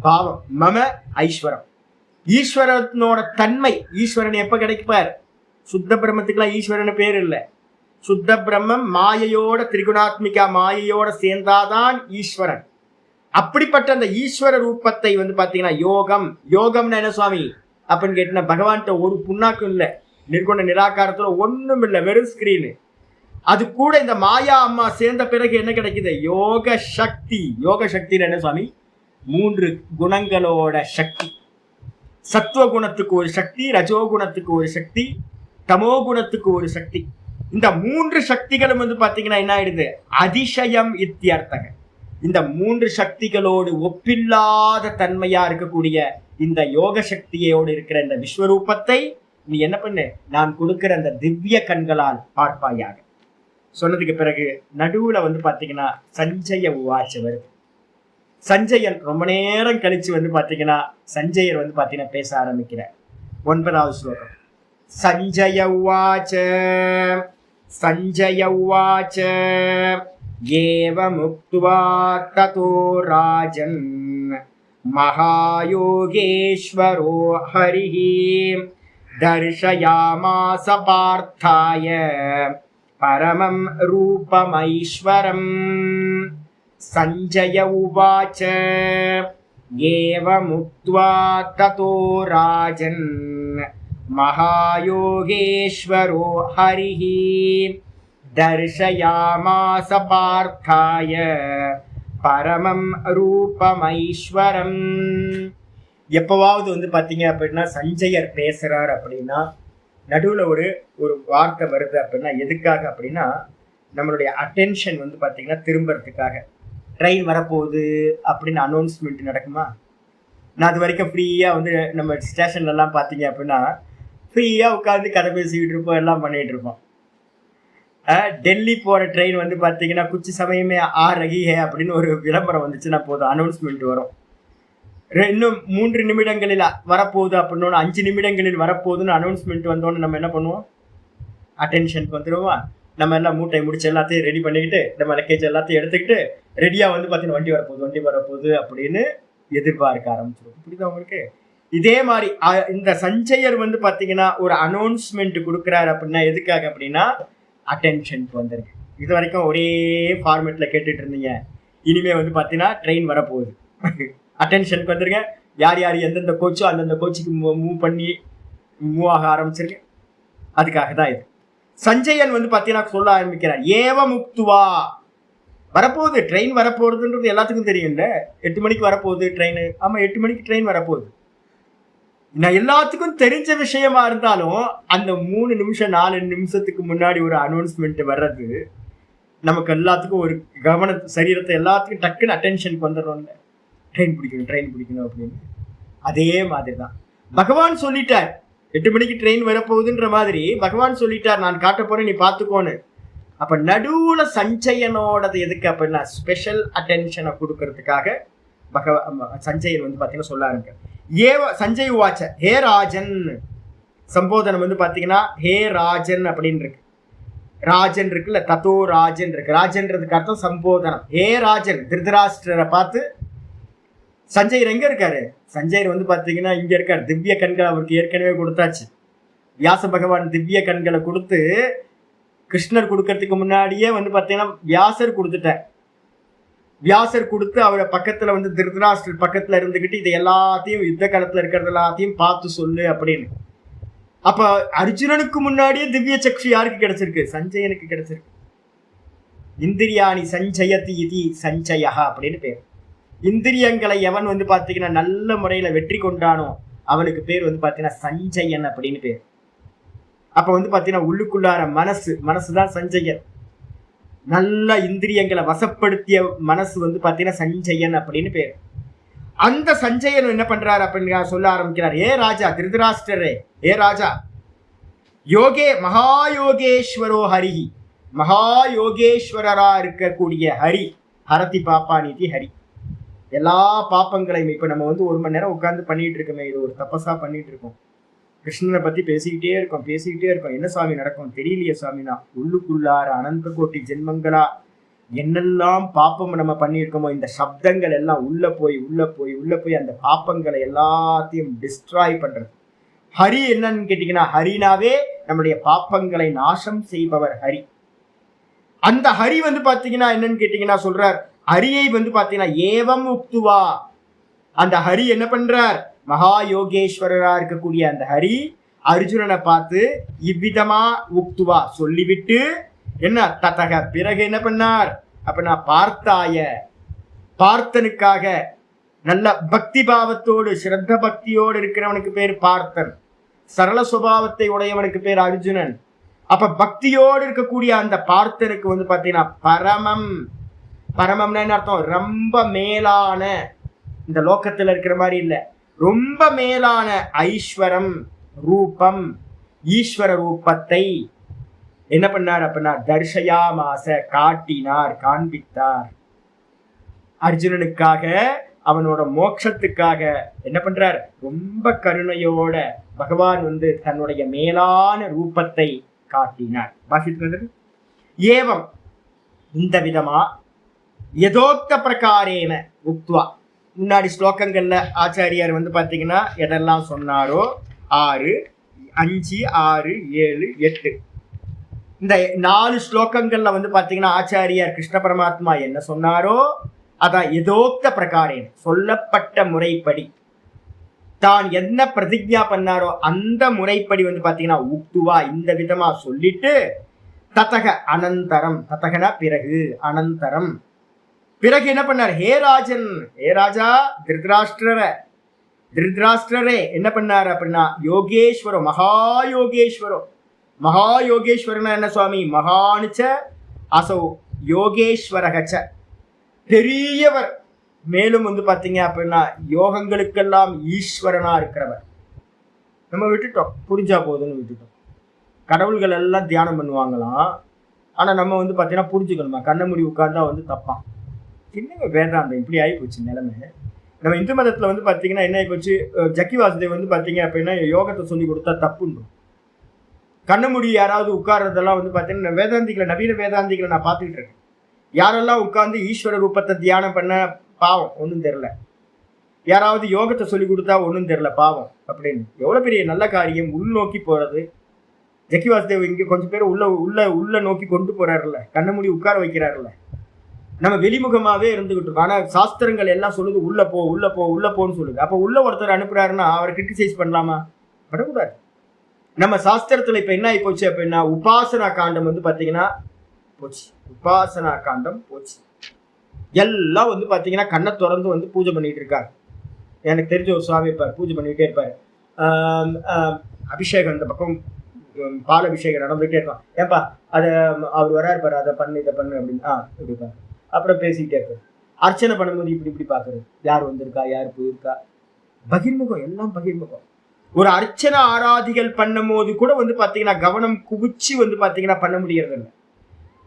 பாவம், மம ஐஸ்வரம், ஈஸ்வரனோட தன்மை. ஈஸ்வரன் எப்ப கிடைப்பார், சுத்த பிரம்மத்துக்குலாம் ஈஸ்வரன் பேர் இல்லை. சுத்த பிரம்மம் மாயையோட திரிகுணாத்மிகா மாயையோட சேர்ந்தாதான் ஈஸ்வரன். அப்படிப்பட்ட அந்த ஈஸ்வர ரூபத்தை வந்து பாத்தீங்கன்னா யோகம்னா என்ன சுவாமி அப்படின்னு கேட்டீங்கன்னா பகவான்கிட்ட ஒரு புண்ணாக்கும் இல்லை, நிர்குண நிராகாரத்துல ஒண்ணும் இல்லை, வெறும் ஸ்கிரீனு. அது கூட இந்த மாயா அம்மா சேர்ந்த பிறகு என்ன கிடைக்குது? யோக சக்தி. யோக சக்தின்னு என்ன சுவாமி? 3 குணங்களோட சக்தி. சத்துவ குணத்துக்கு ஒரு சக்தி, ரஜோகுணத்துக்கு ஒரு சக்தி, தமோ குணத்துக்கு ஒரு சக்தி. இந்த 3 சக்திகளும் வந்து பாத்தீங்கன்னா என்ன ஆயிடுது? அதிசயம் இத்தியர்த்தக. இந்த 3 சக்திகளோடு ஒப்பில்லாத தன்மையா இருக்கக்கூடிய இந்த யோக சக்தியோடு இருக்கிற இந்த விஸ்வரூபத்தை நீ என்ன பண்ணு? நான் கொடுக்கிற அந்த திவ்ய கண்களால் பார்ப்பாயாக. சொன்னதுக்கு பிறகு நடுவுல வந்து பாத்தீங்கன்னா சஞ்சய உவாச்ச வருது. சஞ்சயன் ரொம்ப நேரம் கழிச்சு வந்து பாத்தீங்கன்னா சஞ்சயர் வந்து பாத்தீங்கன்னா பேச ஆரம்பிக்கிறார். 9வது ஸ்லோகம். சஞ்சய உவாச்ச ஏவமுக்த்வா ததோ ராஜன் மகாயோகேஸ்வரோ ஹரிஹி தர்ஷயாமாஸ பார்த்தாய பரமம் ரூபமைஸ்வரம். சஞ்சய உவாச்ச ஏவமுக்த்வா ததோ ராஜன் மகாயோகேஸ்வரோ ஹரிஹி தர்ஷயாமாஸ பார்த்தாய பரமம் ரூபமைஸ்வரம். எப்பவாவது வந்து பாத்தீங்க அப்படின்னா சஞ்சயர் பேசுறார் அப்படின்னா நடுவுல ஒரு வார்த்தை வருது அப்படின்னா எதுக்காக அப்படின்னா நம்மளுடைய அட்டென்ஷன் வந்து பாத்தீங்கன்னா திரும்புறதுக்காக. ட்ரெயின் வரப்போகுது அப்படின்னு அனௌன்ஸ்மெண்ட் நடக்குமா? நான் அது வரைக்கும் ஃப்ரீயா வந்து நம்ம ஸ்டேஷன்ல எல்லாம் பாத்தீங்க அப்படின்னா ஃப்ரீயா உட்காந்து கதை பேசிக்கிட்டு இருப்போம், எல்லாம் பண்ணிட்டு இருப்போம். டெல்லி போற ட்ரெயின் வந்து பாத்தீங்கன்னா குச்சி சமயமே ஆ ரகி ஹே அப்படின்னு ஒரு விளம்பரம் வந்துச்சுன்னா போதும், அனௌன்ஸ்மெண்ட் வரும். இன்னும் 3 நிமிடங்களில் வரப்போகுது அப்படின்னு 5 நிமிடங்களில் வரப்போகுதுன்னு அனௌன்ஸ்மெண்ட் வந்தோன்னு நம்ம என்ன பண்ணுவோம்? அட்டென்ஷனுக்கு வந்துடுவோம். நம்ம எல்லாம் மூட்டை முடிச்சு எல்லாத்தையும் ரெடி பண்ணிக்கிட்டு நம்ம லக்கேஜ் எல்லாத்தையும் எடுத்துக்கிட்டு ரெடியா வந்து பார்த்தீங்கன்னா வண்டி வரப்போகுது அப்படின்னு எதிர்பார்க்க ஆரம்பிச்சிடும். புரியுதா உங்களுக்கு? இதே மாதிரி இந்த சஞ்சயர் வந்து பார்த்தீங்கன்னா ஒரு அனௌன்ஸ்மெண்ட் கொடுக்குறாரு அப்படின்னா எதுக்காக அப்படின்னா அட்டென்ஷனுக்கு வந்துருக்கு. இது வரைக்கும் ஒரே ஃபார்மேட்ல கேட்டுட்டு இருந்தீங்க, இனிமே வந்து பார்த்தீங்கன்னா ட்ரெயின் வரப்போகுது, அட்டென்ஷனுக்கு வந்துருங்க. யார் எந்தெந்த கோச்சோ அந்தந்த கோச்சுக்கு மூவ் ஆக ஆரம்பிச்சிருங்க. அதுக்காக தான் இது. சஞ்சயன் வந்து பார்த்தீங்கன்னா சொல்ல ஆரம்பிக்கிறார். ஏவமுக்துவா வரப்போகுது, ட்ரெயின் வரப்போகுதுன்றது எல்லாத்துக்கும் தெரியும்ல. 8 மணிக்கு வரப்போகுது ட்ரெயின். ஆமாம், 8 மணிக்கு ட்ரெயின் வரப்போகுது. நான் எல்லாத்துக்கும் தெரிஞ்ச விஷயமா இருந்தாலும் அந்த 3 நிமிஷம் 4 நிமிஷத்துக்கு முன்னாடி ஒரு அனௌன்ஸ்மெண்ட் வர்றது நமக்கு எல்லாத்துக்கும் ஒரு சரீரத்தை எல்லாத்துக்கும் டக்குன்னு அட்டென்ஷனுக்கு வந்துடுறோம்ல. ட்ரெயின் பிடிக்கணும் அப்படின்னு. அதே மாதிரி தான் பகவான் சொல்லிட்டார், 8 மணிக்கு ட்ரெயின் வரப்போகுதுன்ற மாதிரி பகவான் சொல்லிட்டார், நான் காட்ட போறேன், நீ பார்த்துக்கோன்னு. அப்ப நடுவுல சஞ்சயனோடது எதுக்கு அப்படின்னா ஸ்பெஷல் அட்டென்ஷனை கொடுக்கறதுக்காக சஞ்சயன் வந்து பாத்தீங்கன்னா சொல்ல ஆரம்பிக்க. சஞ்சய் வாச்ச ஹே ராஜன், சம்போதனம் வந்து பாத்தீங்கன்னா ஹே ராஜன் அப்படின்னு இருக்கு. ராஜன் இருக்குல்ல, தத்தோ ராஜன் இருக்கு. ராஜன்றதுக்கு அர்த்தம் சம்போதனம். ஹே ராஜன், திருதராஷ்டிரரை பார்த்து சஞ்சயர் எங்க இருக்காரு? சஞ்சயர் வந்து பாத்தீங்கன்னா இங்க இருக்காரு. திவ்ய கண்கள் அவருக்கு ஏற்கனவே கொடுத்தாச்சு. வியாச பகவான் திவ்ய கண்களை கொடுத்து கிருஷ்ணர் கொடுக்கறதுக்கு முன்னாடியே வந்து பாத்தீங்கன்னா வியாசர் கொடுத்துட்டார். வியாசர் கொடுத்து அவரை பக்கத்துல வந்து திருதராஷ்டிரர் பக்கத்துல இருந்துகிட்டு இதை எல்லாத்தையும் யுத்த காலத்துல இருக்கிறது எல்லாத்தையும் பார்த்து சொல்லு அப்படின்னு. அப்ப அர்ஜுனனுக்கு முன்னாடியே திவ்ய சக்ஷு யாருக்கு கிடைச்சிருக்கு? சஞ்சயனுக்கு கிடைச்சிருக்கு. இந்திரியாணி சஞ்சயதி இதி சஞ்சயா அப்படின்னு பேர். இந்திரியங்களை எவன் வந்து பாத்தீங்கன்னா நல்ல முறையில வெற்றி கொண்டானோ அவனுக்கு பேர் வந்து பாத்தீங்கன்னா சஞ்சயன் அப்படின்னு பேர். அப்ப வந்து பாத்தீங்கன்னா உள்ளுக்குள்ளார மனசுதான் சஞ்சயன். நல்ல இந்திரியங்களை வசப்படுத்திய மனசு வந்து பாத்தீங்கன்னா சஞ்சயன் அப்படின்னு பேர். அந்த சஞ்சயன் என்ன பண்றாரு அப்படின்னு சொல்ல ஆரம்பிக்கிறார். ஏ ராஜா திருதராஷ்டிரரே, ஏ ராஜா, மகாயோகேஸ்வரோ ஹரிஹி, மகாயோகேஸ்வரரா இருக்கக்கூடிய ஹரி, ஹரதி பாப்பா நீதி ஹரி. எல்லா பாப்பங்களையும் இப்ப நம்ம வந்து 1 மணி நேரம் உட்கார்ந்து பண்ணிட்டு இருக்கோமே, இது ஒரு தபசா பண்ணிட்டு இருக்கோம். கிருஷ்ணனை பத்தி பேசிக்கிட்டே இருக்கோம். என்ன சுவாமி நடக்கும் தெரியலையே சுவாமினா, உள்ளுக்குள்ளார அனந்த கோட்டி ஜென்மங்களா என்னெல்லாம் பாப்பம் நம்ம பண்ணியிருக்கோமோ இந்த சப்தங்கள் எல்லாம் உள்ள போய் அந்த பாப்பங்களை எல்லாத்தையும் டிஸ்ட்ராய் பண்றது. ஹரி என்னன்னு கேட்டீங்கன்னா, ஹரினாவே நம்முடைய பாப்பங்களை நாசம் செய்பவர் ஹரி. அந்த ஹரி வந்து பாத்தீங்கன்னா என்னன்னு கேட்டீங்கன்னா சொல்றார், ஹரியை வந்து பாத்தீங்கன்னா ஏவம் உக்துவா, அந்த ஹரி என்ன பண்றார், மகா யோகேஸ்வரரா இருக்கக்கூடிய அந்த ஹரி அர்ஜுனனை பார்த்து இவ்விதமா உக்துவா சொல்லிவிட்டு என்ன ததக பிறகு என்ன பண்ணார் அப்படின்னா பார்த்தாய, பார்த்தனுக்காக நல்ல பக்தி பாவத்தோடு சிரத்த பக்தியோடு இருக்கிறவனுக்கு பேர் பார்த்தன், சரள சுபாவத்தை உடையவனுக்கு பேர் அர்ஜுனன். அப்ப பக்தியோடு இருக்கக்கூடிய அந்த பார்த்தனுக்கு வந்து பாத்தீங்கன்னா பரமம், பரமம்னா என்ன அர்த்தம், ரொம்ப மேலான, இந்த லோகத்துல இருக்கிற மாதிரி இல்ல, ரொம்ப மேலான ஐஸ்வரம் ரூபம், ஈஸ்வர ரூபத்தை என்ன பண்ணார் அப்படின்னா தர்ஷயாமாச காட்டினார், காண்பித்தார். அர்ஜுனனுக்காக அவனோட மோட்சத்துக்காக என்ன பண்றார், ரொம்ப கருணையோட பகவான் வந்து தன்னுடைய மேலான ரூபத்தை காட்டினார். வாசித்து ஏவம் இந்த விதமா யதோக்த பிரகாரேன உக்த்வா, முன்னாடி ஸ்லோகங்கள்ல ஆச்சாரியார் வந்து பாத்தீங்கன்னா எதெல்லாம் சொன்னாரோ 6, 5, 6, 7, 8 இந்த 4 ஸ்லோகங்கள்ல வந்து பாத்தீங்கன்னா ஆச்சாரியார் கிருஷ்ண பரமாத்மா என்ன சொன்னாரோ அதான் யதோக்த பிரகாரேன சொல்லப்பட்ட முறைப்படி தான் என்ன பிரதிஜ்ஞா பண்ணாரோ அந்த முறைப்படி வந்து பாத்தீங்கன்னா உக்துவா இந்த விதமா சொல்லிட்டு ததக அனந்தரம், ததகனா பிறகு, அனந்தரம் பிறகு என்ன பண்ணார், ஹே ராஜன், ஹே ராஜா திருதராஷ்டிரரே என்ன பண்ணார் அப்படின்னா யோகேஸ்வரோ மகா யோகேஸ்வரோ, மகா யோகேஸ்வரனா என்ன சுவாமி, மகானுச்ச அசோ யோகேஸ்வரகச்ச பெரியவர், மேலும் வந்து பாத்தீங்க அப்படின்னா யோகங்களுக்கெல்லாம் ஈஸ்வரனா இருக்கிறவர். நம்ம விட்டுட்டோம், புரிஞ்சா போதுன்னு விட்டுட்டோம். கடவுள்கள் எல்லாம் தியானம் பண்ணுவாங்களாம், ஆனா நம்ம வந்து பாத்தீங்கன்னா புரிஞ்சுக்கணுமா, கண்ண மூடி உட்கார்ந்தா வந்து தப்பான். என்னங்க வேதாந்தம் இப்படி ஆகி போச்சு நிலைமை. நம்ம இந்து மதத்துல வந்து பாத்தீங்கன்னா என்ன ஆகி போச்சு, ஜக்கி வாசுதேவ் வந்து பாத்தீங்க அப்படின்னா யோகத்தை சொல்லி கொடுத்தா தப்புன்றோம். கண்ணமுடி யாராவது உட்கார்றதெல்லாம் வந்து பாத்தீங்கன்னா வேதாந்திகளை, நவீன வேதாந்திகளை நான் பார்த்துக்கிட்டு இருக்கேன். யாரெல்லாம் உட்கார்ந்து ஈஸ்வர ரூபத்தை தியானம் பண்ண பாவம் ஒன்றும் தெரியல, யாராவது யோகத்தை சொல்லி கொடுத்தா ஒன்றும் தெரியல பாவம் அப்படின்னு. எவ்வளவு பெரிய நல்ல காரியம், உள்நோக்கி போறது. ஜக்கி வாசுதேவ் இங்க கொஞ்சம் பேர் உள்ள நோக்கி கொண்டு போறாருல்ல, கண்ணமுடி உட்கார வைக்கிறாருல்ல. நம்ம வெளிமுகமாவே இருந்துகிட்டு இருக்கோம். ஆனா சாஸ்திரங்கள் எல்லாம் சொல்லுது உள்ள போ உள்ள போ உள்ள போன்னு சொல்லுது. அப்ப உள்ள ஒருத்தர் அனுப்புறாருன்னா அவரை கிரிட்டிசைஸ் பண்ணலாமா, பண்ணக்கூடாது. நம்ம சாஸ்திரத்துல இப்ப என்ன ஆகி போச்சு அப்படின்னா உபாசனா காண்டம் வந்து பாத்தீங்கன்னா போச்சு, உபாசனா காண்டம் போச்சு. எல்லாம் வந்து பாத்தீங்கன்னா கண்ணை திறந்து வந்து பூஜை பண்ணிட்டு இருக்காரு. எனக்கு தெரிஞ்ச ஒரு சுவாமி இருப்பார், பூஜை பண்ணிட்டே இருப்பாரு. அபிஷேகம் இந்த பக்கம் பால் அபிஷேகம் நடந்துகிட்டே இருப்பான். ஏன்பா அதை அவர் வராரு பாரு, அதை பண்ணு இதை பண்ணு அப்படின்னு இப்படிப்பாரு. அப்புறம் பேசிக்கிட்டே இருப்பாரு. அர்ச்சனை பண்ணும்போது இப்படி பாக்குறது, யார் வந்திருக்கா யார் போயிருக்கா, பகிர்முகம், எல்லாம் பகிர்முகம். ஒரு அர்ச்சனை ஆராதிகள் பண்ணும் போது கூட வந்து பாத்தீங்கன்னா கவனம் குவிச்சு வந்து பாத்தீங்கன்னா பண்ண முடியறது இல்லை.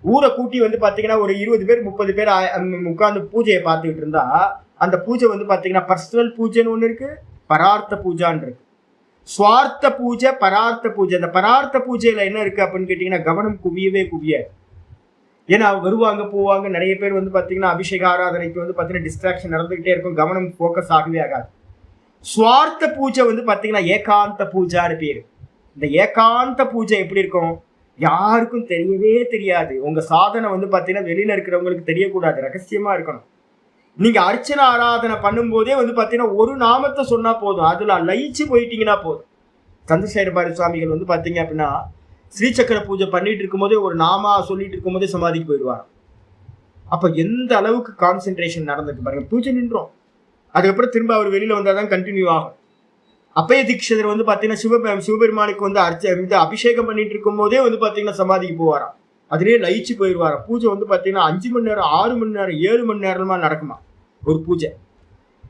ஊரை கூட்டி வந்து பாத்தீங்கன்னா ஒரு 20 பேர் 30 பேர் உட்கார்ந்து பூஜையை பார்த்துக்கிட்டு இருந்தா அந்த பூஜை வந்து பாத்தீங்கன்னா பர்சனல் பூஜைன்னு ஒண்ணு இருக்கு, பரார்த்த பூஜான்னு இருக்கு. சுவார்த்த பூஜை, பரார்த்த பூஜை. அந்த பரார்த்த பூஜையில என்ன இருக்கு அப்படின்னு கேட்டீங்கன்னா கவனம் குவியவே குவியாது. ஏன்னா வருவாங்க போவாங்க, நிறைய பேர் வந்து பாத்தீங்கன்னா அபிஷேக ஆராதனைக்கு வந்து பாத்தீங்கன்னா டிஸ்ட்ராக்ஷன் நடந்துகிட்டே இருக்கும், கவனம் போக்கஸ் ஆகவே ஆகாது. சுவார்த்த பூஜை வந்து பாத்தீங்கன்னா ஏகாந்த பூஜான்னு பேரு. இந்த ஏகாந்த பூஜை எப்படி இருக்கும், யாருக்கும் தெரியவே தெரியாது. உங்க சாதனை வந்து பாத்தீங்கன்னா வெளியில இருக்கிறவங்களுக்கு தெரியக்கூடாது, ரகசியமா இருக்கணும். நீங்க அர்ச்சனை ஆராதனை பண்ணும் போதே வந்து பாத்தீங்கன்னா ஒரு நாமத்தை சொன்னா போதும், அதுல லயிச்சு போயிட்டீங்கன்னா போதும். சந்திரசேகர சுவாமிகள் வந்து பாத்தீங்க அப்படின்னா ஸ்ரீசக்கர பூஜை பண்ணிட்டு இருக்கும் போதே ஒரு நாமா சொல்லிட்டு இருக்கும் போதே சமாதிக்கு போயிடுவார். அப்ப எந்த அளவுக்கு கான்சென்ட்ரேஷன் நடந்துட்டு பாருங்க. பூஜை நின்றோம், அதுக்கப்புறம் திரும்ப அவர் வெளியில வந்தாதான் கண்டினியூ ஆகும். அப்பய தீட்சிதர் வந்து பாத்தீங்கன்னா சிவபெருமானுக்கு வந்து அபிஷேகம் பண்ணிட்டு இருக்கும் போதே வந்து பாத்தீங்கன்னா சமாதிக்கு போவாராம், அதுலயே லயிச்சு போயிடுவாராம். பூஜை வந்து பாத்தீங்கன்னா 5 மணி நேரம் 6 மணி நேரம் 7 மணி நேரமா நடக்குமா ஒரு பூஜை.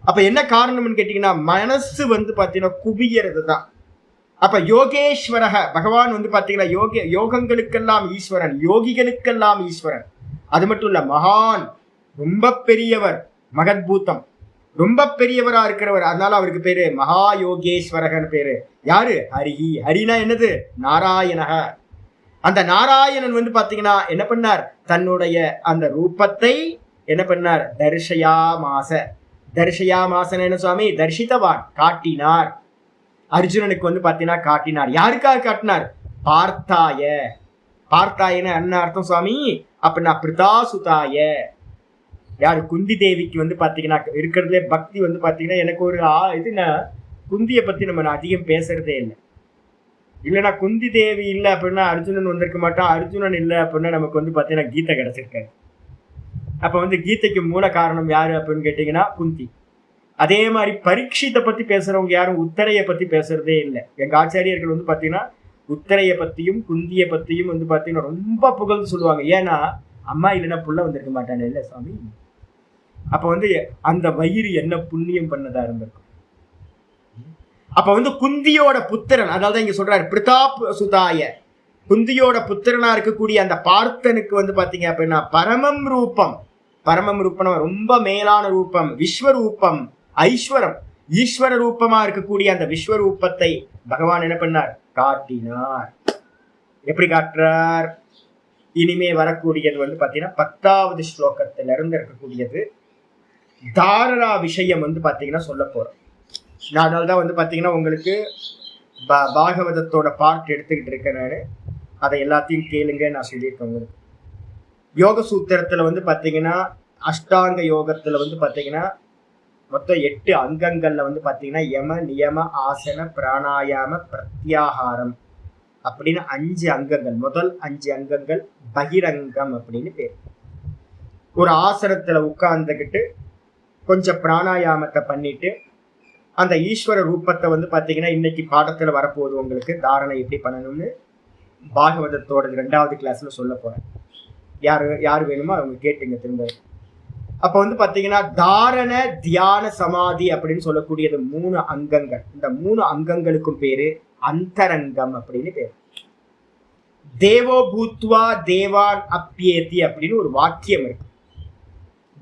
அப்ப என்ன காரணம்னு கேட்டீங்கன்னா மனசு வந்து பாத்தீங்கன்னா குவியறது தான். அப்ப யோகேஸ்வரக பகவான் வந்து பாத்தீங்கன்னா யோகங்களுக்கெல்லாம் ஈஸ்வரன், யோகிகளுக்கெல்லாம் ஈஸ்வரன். அது மட்டும் இல்ல மகான், ரொம்ப பெரியவர், மகத்பூதம், ரொம்ப பெரியவரா இருக்கிறவர். அதனால அவருக்கு பேரு மகா யோகேஸ்வரகன் பேரு. யாரு, ஹரிஹி. ஹரினா என்னது, நாராயணக. அந்த நாராயணன் வந்து பாத்தீங்கன்னா என்ன பண்ணார், தன்னுடைய அந்த ரூபத்தை என்ன பண்ணார், தர்ஷயாமாசன என்ன சுவாமி, தர்ஷித்தவான், காட்டினார். அர்ஜுனனுக்கு வந்து பாத்தீங்கன்னா காட்டினார். யாருக்காக காட்டினார், பார்த்தாயன என்ன அர்த்தம் சுவாமி அப்படின்னா பிரிதாசுதாய, யாரு குந்தி தேவிக்கு வந்து பாத்தீங்கன்னா இருக்கிறதுலே பக்தி வந்து பாத்தீங்கன்னா எனக்கு ஒரு இதுனா குந்திய பத்தி நம்ம அதிகம் பேசுறதே இல்லை. இல்லைன்னா குந்தி தேவி இல்லை அப்படின்னா அர்ஜுனன் வந்திருக்க மாட்டான், அர்ஜுனன் இல்லை அப்படின்னா நமக்கு வந்து பாத்தீங்கன்னா கீதை கிடைச்சிருக்காரு. அப்ப வந்து கீதைக்கு மூல காரணம் யாரு அப்படின்னு கேட்டீங்கன்னா குந்தி. அதே மாதிரி பரீட்சித்தை பத்தி பேசுறவங்க யாரும் உத்தரைய பத்தி பேசுறதே இல்லை. எங்க ஆச்சாரியர்கள் வந்து பாத்தீங்கன்னா உத்தரைய பத்தியும் குந்திய பத்தியும் வந்து பாத்தீங்கன்னா ரொம்ப புகழ்ந்து சொல்லுவாங்க. ஏன்னா அம்மா இல்லைன்னா புள்ள வந்திருக்க மாட்டானே இல்லை சுவாமி. அப்ப வந்து அந்த வயிறு என்ன புண்ணியம் பண்ணதா இருந்திருக்கும். அப்ப வந்து குந்தியோட புத்திரன், அதாவது இங்க சொல்றாரு பிரதாப் சுதாய, குந்தியோட புத்திரனா இருக்கக்கூடிய அந்த பார்த்தனுக்கு வந்து பாத்தீங்க அப்படின்னா பரமம் ரூபம், பரமம் ரூபம் ரொம்ப மேலான ரூபம், விஸ்வரூபம், ஐஸ்வரம், ஈஸ்வர ரூபமா இருக்கக்கூடிய அந்த விஸ்வரூபத்தை பகவான் என்ன பண்ணார், காட்டினார். எப்படி காட்டுறார்? இனிமே வரக்கூடியது வந்து பாத்தீங்கன்னா 10வது ஸ்லோகத்துல இருந்து இருக்கக்கூடியது தாரரா விஷயம் வந்து பாத்தீங்கன்னா சொல்ல போறோம். அதனால்தான் வந்து பாத்தீங்கன்னா உங்களுக்கு பாகவதத்தோட பார்ட் எடுத்துக்கிட்டு இருக்கேன். அதை எல்லாத்தையும் கேளுங்க, நான் சொல்லியிருக்கேன் உங்களுக்கு. யோக சூத்திரத்துல வந்து பாத்தீங்கன்னா அஷ்டாங்க யோகத்துல வந்து பாத்தீங்கன்னா மொத்தம் 8 அங்கங்கள்ல வந்து பாத்தீங்கன்னா யம நியம ஆசன பிராணாயாம பிரத்யாகாரம் அப்படின்னு 5 அங்கங்கள். முதல் 5 அங்கங்கள் பகிரங்கம் அப்படின்னு பேர். ஒரு ஆசனத்துல உட்கார்ந்துக்கிட்டு கொஞ்சம் பிராணாயாமத்தை பண்ணிட்டு அந்த ஈஸ்வர ரூபத்தை வந்து பாத்தீங்கன்னா இன்னைக்கு பாடத்துல வரப்போகுது உங்களுக்கு, தாரணை எப்படி பண்ணணும்னு பாகவதத்தோட 2வது கிளாஸ்ல சொல்ல போறேன். யாரு வேணுமோ அவங்க கேட்டுங்க திரும்ப. அப்ப வந்து பாத்தீங்கன்னா தாரண தியான சமாதி அப்படின்னு சொல்லக்கூடியது 3 அங்கங்கள். இந்த 3 அங்கங்களுக்கும் பேரு அந்தரங்கம் அப்படின்னு பேரு. தேவோ பூத்வா தேவான் அப்பியேதி அப்படின்னு ஒரு வாக்கியம் இருக்கு.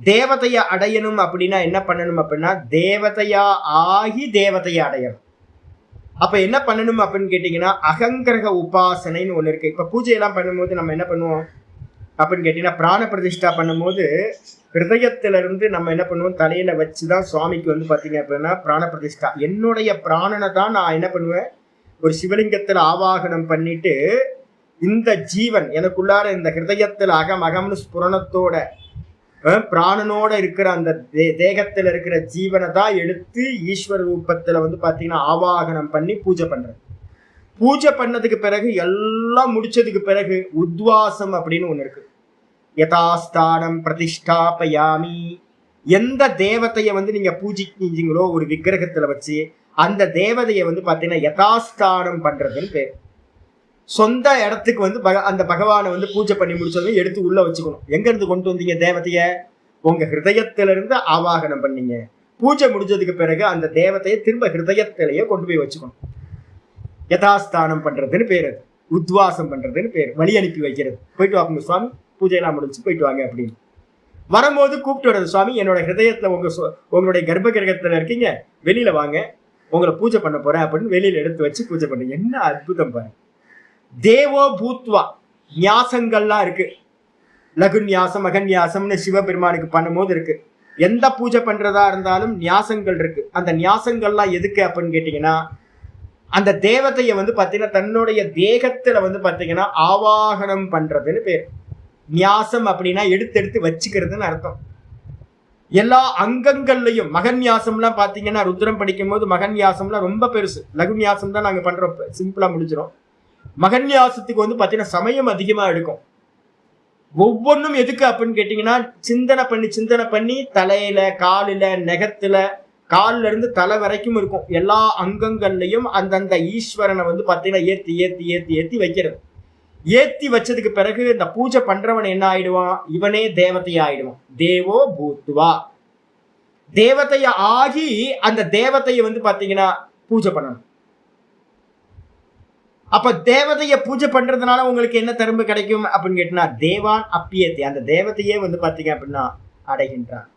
தேவதைய அடையணும் அப்படின்னா என்ன பண்ணணும் அப்படின்னா தேவதையா ஆகி தேவதைய அடையணும். அப்ப என்ன பண்ணணும் அப்படின்னு கேட்டீங்கன்னா அகங்கிரக உபாசனைன்னு ஒண்ணு இருக்கு. இப்ப பூஜையெல்லாம் பண்ணும்போது நம்ம என்ன பண்ணுவோம் அப்படின்னு கேட்டீங்கன்னா பிராண பிரதிஷ்டா பண்ணும்போது ஹிருதயத்திலிருந்து நம்ம என்ன பண்ணுவோம், தலையில வச்சுதான் சுவாமிக்கு வந்து பாத்தீங்க அப்படின்னா பிராண பிரதிஷ்டா. என்னுடைய பிராணனை தான் நான் என்ன பண்ணுவேன், ஒரு சிவலிங்கத்துல ஆவாகனம் பண்ணிட்டு இந்த ஜீவன் எனக்குள்ளார இந்த ஹிருதயத்துல அகம்னு ஸ்புரணத்தோட பிராணனோட இருக்கிற அந்த தேகத்துல இருக்கிற ஜீவனை தான் எடுத்து ஈஸ்வர ரூபத்துல வந்து பாத்தீங்கன்னா ஆவாகனம் பண்ணி பூஜை பண்றேன். பூஜை பண்ணதுக்கு பிறகு எல்லாம் முடிச்சதுக்கு பிறகு உத்வாசம் அப்படின்னு ஒண்ணு இருக்கு. யதாஸ்தானம் பிரதிஷ்டாபயாமி. எந்த தேவதையை வந்து நீங்க பூஜிக்கிங்களோ ஒரு விக்கிரகத்துல வச்சு அந்த தேவதையை வந்து பாத்தீங்கன்னா யதாஸ்தானம் பண்றதுன்னு பேர். சொந்த இடத்துக்கு வந்து அந்த பகவானை வந்து பூஜை பண்ணி முடிச்சதும் எடுத்து உள்ள வச்சுக்கணும். எங்க இருந்து கொண்டு வந்தீங்க தேவதைய? உங்க ஹிருதயத்திலிருந்து ஆவாகனம் பண்ணீங்க. பூஜை முடிஞ்சதுக்கு பிறகு அந்த தேவதையை திரும்ப ஹிருதயத்திலேயே கொண்டு போய் வச்சுக்கணும். யதாஸ்தானம் பண்றதுன்னு பேரு, உத்வாசம் பண்றதுன்னு பேரு, வழி அனுப்பி வைக்கிறது. போயிட்டு வாங்க சுவாமி, பூஜையெல்லாம் முடிச்சு போயிட்டு வாங்க அப்படின்னு வரும்போது கூப்பிட்டு வர்றது. சுவாமி என்னோட ஹிருதயத்துல உங்களுடைய கர்ப்ப கிரகத்துல இருக்கீங்க, வெளியில வாங்க, உங்களை பூஜை பண்ண போறேன் அப்படின்னு வெளியில எடுத்து வச்சு பூஜை பண்ண. என்ன அற்புதம் பாருங்க. தேவோ பூத்வா நியாசங்கள்லாம் இருக்கு. லகு நியாசம் மகன்யாசம்னு சிவபெருமானுக்கு பண்ணும்போது இருக்கு. எந்த பூஜை பண்றதா இருந்தாலும் நியாசங்கள் இருக்கு. அந்த நியாசங்கள்லாம் எதுக்கு அப்படின்னு கேட்டீங்கன்னா அந்த தேவதையை வந்து பாத்தீங்கன்னா தன்னுடைய தேகத்துல வந்து பாத்தீங்கன்னா ஆவாகனம் பண்றதுன்னு பேர். நியாசம் அப்படின்னா எடுத்து வச்சுக்கிறதுன்னு அர்த்தம். எல்லா அங்கங்கள்லையும் மகன்யாசம்லாம் பாத்தீங்கன்னா ருத்ரம் படிக்கும் போது மகன்யாசம்லாம் ரொம்ப பெருசு. லகுன்யாசம் தான் நாங்க பண்றோம், சிம்பிளா முடிஞ்சிடும். மகன்யாசத்துக்கு வந்து பாத்தீங்கன்னா சமயம் அதிகமா எடுக்கும். ஒவ்வொன்றும் எதுக்கு அப்படின்னு கேட்டீங்கன்னா சிந்தனை பண்ணி தலையில காலில நெகத்துல காலில இருந்து தலை வரைக்கும் இருக்கும். எல்லா அங்கங்கள்லையும் அந்தந்த ஈஸ்வரனை வந்து பாத்தீங்கன்னா ஏத்தி வைக்கிறது. ஏத்தி வச்சதுக்கு பிறகு இந்த பூஜை பண்றவன் என்ன ஆயிடுவான், இவனே தேவதையா ஆயிடுவான். தேவோ பூத்வா, தேவதைய ஆகி அந்த தேவதையை வந்து பாத்தீங்கன்னா பூஜை பண்ணணும். அப்ப தேவதைய பூஜை பண்றதுனால உங்களுக்கு என்ன திரும்ப கிடைக்கும் அப்படின்னு கேட்டீங்கன்னா தேவான் அப்பியத்தை, அந்த தேவதையே வந்து பாத்தீங்க அப்படின்னா அடைகின்றான்.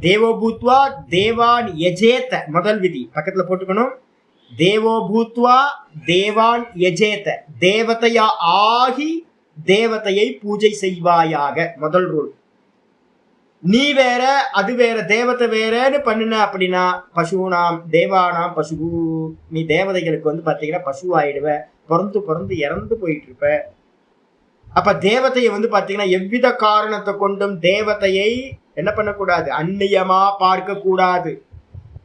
தேவோ பூத்வா தேவான் யஜேத, முதல் விதி பக்கத்துல போட்டுக்கணும். தேவோ பூத்வா தேவான் யஜேத, தேவதையா ஆகி தேவதையை பூஜை செய்வாயாக, முதல் ரூல். நீ வேற அது வேற தேவதை வேறன்னு பண்ணுன அப்படின்னா பசுனாம் தேவானாம் பசு, நீ தேவதைகளுக்கு வந்து பாத்தீங்கன்னா பசு ஆயிடுவ, பிறந்து இறந்து போயிட்டு இருப்ப. அப்ப தேவதையை வந்து பாத்தீங்கன்னா எவ்வித காரணத்தை கொண்டும் தேவதையை என்ன பண்ணக்கூடாது, அந்நியமா பார்க்க கூடாது.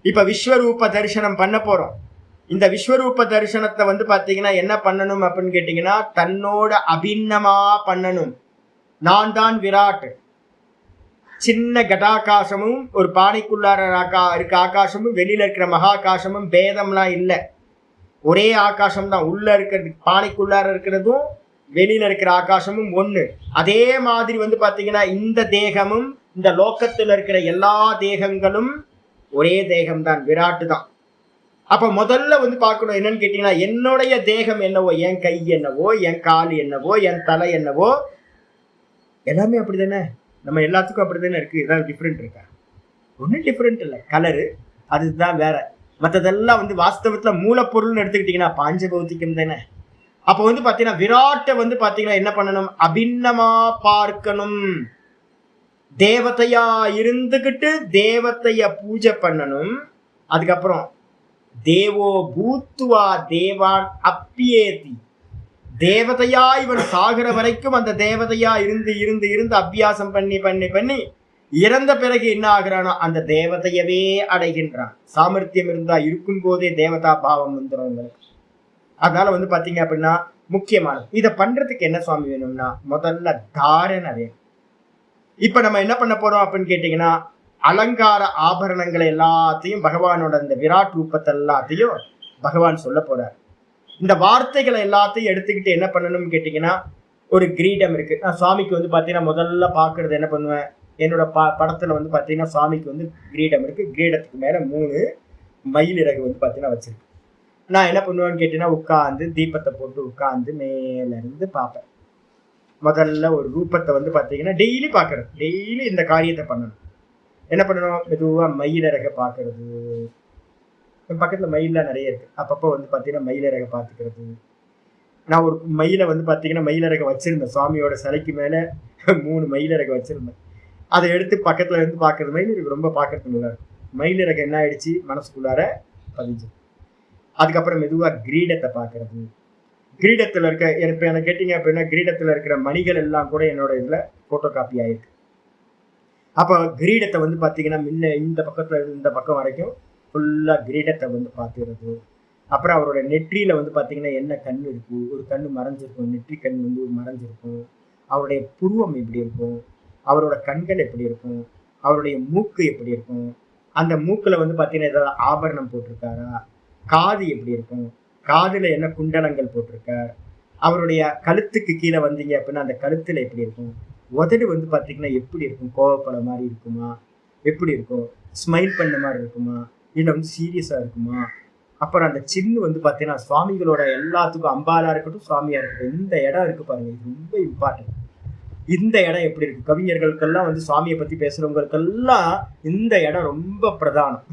இப்ப விஸ்வரூப தரிசனம் பண்ண போறோம். இந்த விஸ்வரூப தரிசனத்தை வந்து பாத்தீங்கன்னா என்ன பண்ணணும் அப்படின்னு கேட்டீங்கன்னா, தன்னோட அபிண்ணமா பண்ணணும். நான் தான் விராட். சின்ன கடாகாசமும் ஒரு பானைக்குள்ளார இருக்க ஆகாசமும் வெளியில இருக்கிற மகாகாசமும் பேதம்லாம் இல்லை. ஒரே ஆகாசம் தான். உள்ள இருக்கிறது பானைக்குள்ளார இருக்கிறதும் வெளியில இருக்கிற ஆகாசமும் ஒண்ணு. அதே மாதிரி வந்து பாத்தீங்கன்னா இந்த தேகமும் இந்த லோக்கத்துல இருக்கிற எல்லா தேகங்களும் ஒரே தேகம் தான், விராட்டு தான். அப்ப முதல்ல வந்து பார்க்கணும் என்னன்னு கேட்டீங்கன்னா, என்னுடைய தேகம் என்னவோ, என் கை என்னவோ, என் கால் என்னவோ, என் தலை என்னவோ, எல்லாமே அப்படிதானே. நம்ம எல்லாத்துக்கும் அப்படிதானே இருக்கு. ஏதாவது டிஃப்ரெண்ட் இருக்கா? ஒன்றும் டிஃப்ரெண்ட் இல்லை. கலரு அதுதான் வேற. மற்றதெல்லாம் வந்து வாஸ்தவத்துல மூலப்பொருள்னு எடுத்துக்கிட்டீங்கன்னா பாஞ்ச பௌத்திகம் தானே. அப்போ வந்து பாத்தீங்கன்னா விராட்டை வந்து பாத்தீங்கன்னா என்ன பண்ணணும், அபிண்ணமா பார்க்கணும். தேவதையா இருந்துகிட்டு தேவதைய பூஜை பண்ணணும். அதுக்கப்புறம் தேவோ பூத்துவா தேவான் அப்பியேதி, தேவதையா இவன் சாகிற வரைக்கும் அந்த தேவதையா இருந்து இருந்து இருந்து அபியாசம் பண்ணி பண்ணி பண்ணி இறந்த பிறகு என்ன ஆகிறானோ அந்த தேவதையவே அடைகின்றான். சாமர்த்தியம் இருந்தா இருக்கும் போதே தேவதா பாவம் வந்துடும். அதனால வந்து பாத்தீங்க அப்படின்னா முக்கியமானது. இதை பண்றதுக்கு என்ன சுவாமி வேணும்னா, முதல்ல தாரணை வேணும். இப்ப நம்ம என்ன பண்ண போறோம் அப்படின்னு கேட்டீங்கன்னா, அலங்கார ஆபரணங்களை எல்லாத்தையும் பகவானோட இந்த விராட் ரூபத்தை எல்லாத்தையும் பகவான் சொல்ல போறார். இந்த வார்த்தைகளை எல்லாத்தையும் எடுத்துக்கிட்டு என்ன பண்ணணும்னு கேட்டீங்கன்னா, ஒரு கிரீடம் இருக்கு. நான் சுவாமிக்கு வந்து பாத்தீங்கன்னா முதல்ல பாக்குறது என்ன பண்ணுவேன், என்னோட படத்துல வந்து பாத்தீங்கன்னா சுவாமிக்கு வந்து கிரீடம் இருக்கு. கிரீடத்துக்கு மேல 3 மயிலிறகு வந்து பாத்தீங்கன்னா வச்சிருக்கு. நான் என்ன பண்ணுவேன்னு கேட்டீங்கன்னா, உட்காந்து தீபத்தை போட்டு உட்காந்து மேல இருந்து பார்ப்பேன். முதல்ல ஒரு ரூபத்தை வந்து பாத்தீங்கன்னா டெய்லி பாக்குறது, டெய்லி இந்த காரியத்தை பண்ணணும். என்ன பண்ணணும், மெதுவா மயிலிறக பாக்குறது. பக்கத்துல மயிலாம் நிறைய இருக்கு. அப்பப்போ வந்து பாத்தீங்கன்னா மயிலிறக பாத்துக்கிறது. நான் ஒரு மயிலை வந்து பாத்தீங்கன்னா மயிலிறக வச்சிருந்தேன். சுவாமியோட சிலைக்கு மேல 3 மயிலிறக வச்சிருந்தேன். அதை எடுத்து பக்கத்துல இருந்து பாக்குறது. மயிலிறகு ரொம்ப பாக்குறதுக்கு நல்லா இருக்கும். மயிலிறக என்ன ஆயிடுச்சு, மனசுக்குள்ளார பதிஞ்சு. அதுக்கப்புறம் மெதுவா கிரீடத்தை பாக்குறது. கிரீடத்துல இருக்க இப்ப எனக்கு கேட்டீங்க அப்படின்னா, கிரீடத்துல இருக்கிற மணிகள் எல்லாம் கூட என்னோட இதுல போட்டோ காப்பி ஆயிருக்கு. அப்ப கிரீடத்தை வந்து பாத்தீங்கன்னா முன்ன இந்த பக்கத்துல இருந்து இந்த பக்கம் வரைக்கும் ஃபுல்லா கிரீடத்தை வந்து பாத்துக்கிறது. அப்புறம் அவரோட நெற்றியில வந்து பாத்தீங்கன்னா என்ன கண்ணு இருக்கு, ஒரு கண்ணு மறைஞ்சிருக்கும், நெற்றி கண் வந்து மறைஞ்சிருக்கும். அவருடைய புருவம் எப்படி இருக்கும், அவரோட கண்கள் எப்படி இருக்கும், அவருடைய மூக்கு எப்படி இருக்கும், அந்த மூக்குல வந்து பாத்தீங்கன்னா ஏதாவது ஆபரணம் போட்டிருக்காரா, காது எப்படி இருக்கும், காதுல என்ன குண்டலங்கள் போட்டிருக்கார், அவருடைய கழுத்துக்கு கீழே வந்தீங்க அப்படின்னா அந்த கழுத்துல எப்படி இருக்கும், உதடு வந்து பாத்தீங்கன்னா எப்படி இருக்கும், கோவப்பட மாதிரி இருக்குமா, எப்படி இருக்கும், ஸ்மைல் பண்ண மாதிரி இருக்குமா, இல்லை வந்து சீரியஸா இருக்குமா. அப்புறம் அந்த சின்ன வந்து பாத்தீங்கன்னா சுவாமிகளோட எல்லாத்துக்கும், அம்பாலா இருக்கட்டும் சுவாமியா இருக்கட்டும், இந்த இடம் இருக்கு பாருங்க, இது ரொம்ப இம்பார்ட்டன்ட். இந்த இடம் எப்படி இருக்கு, கவிஞர்களுக்கெல்லாம் வந்து சுவாமியை பத்தி பேசுறவங்களுக்கெல்லாம் இந்த இடம் ரொம்ப பிரதானம்.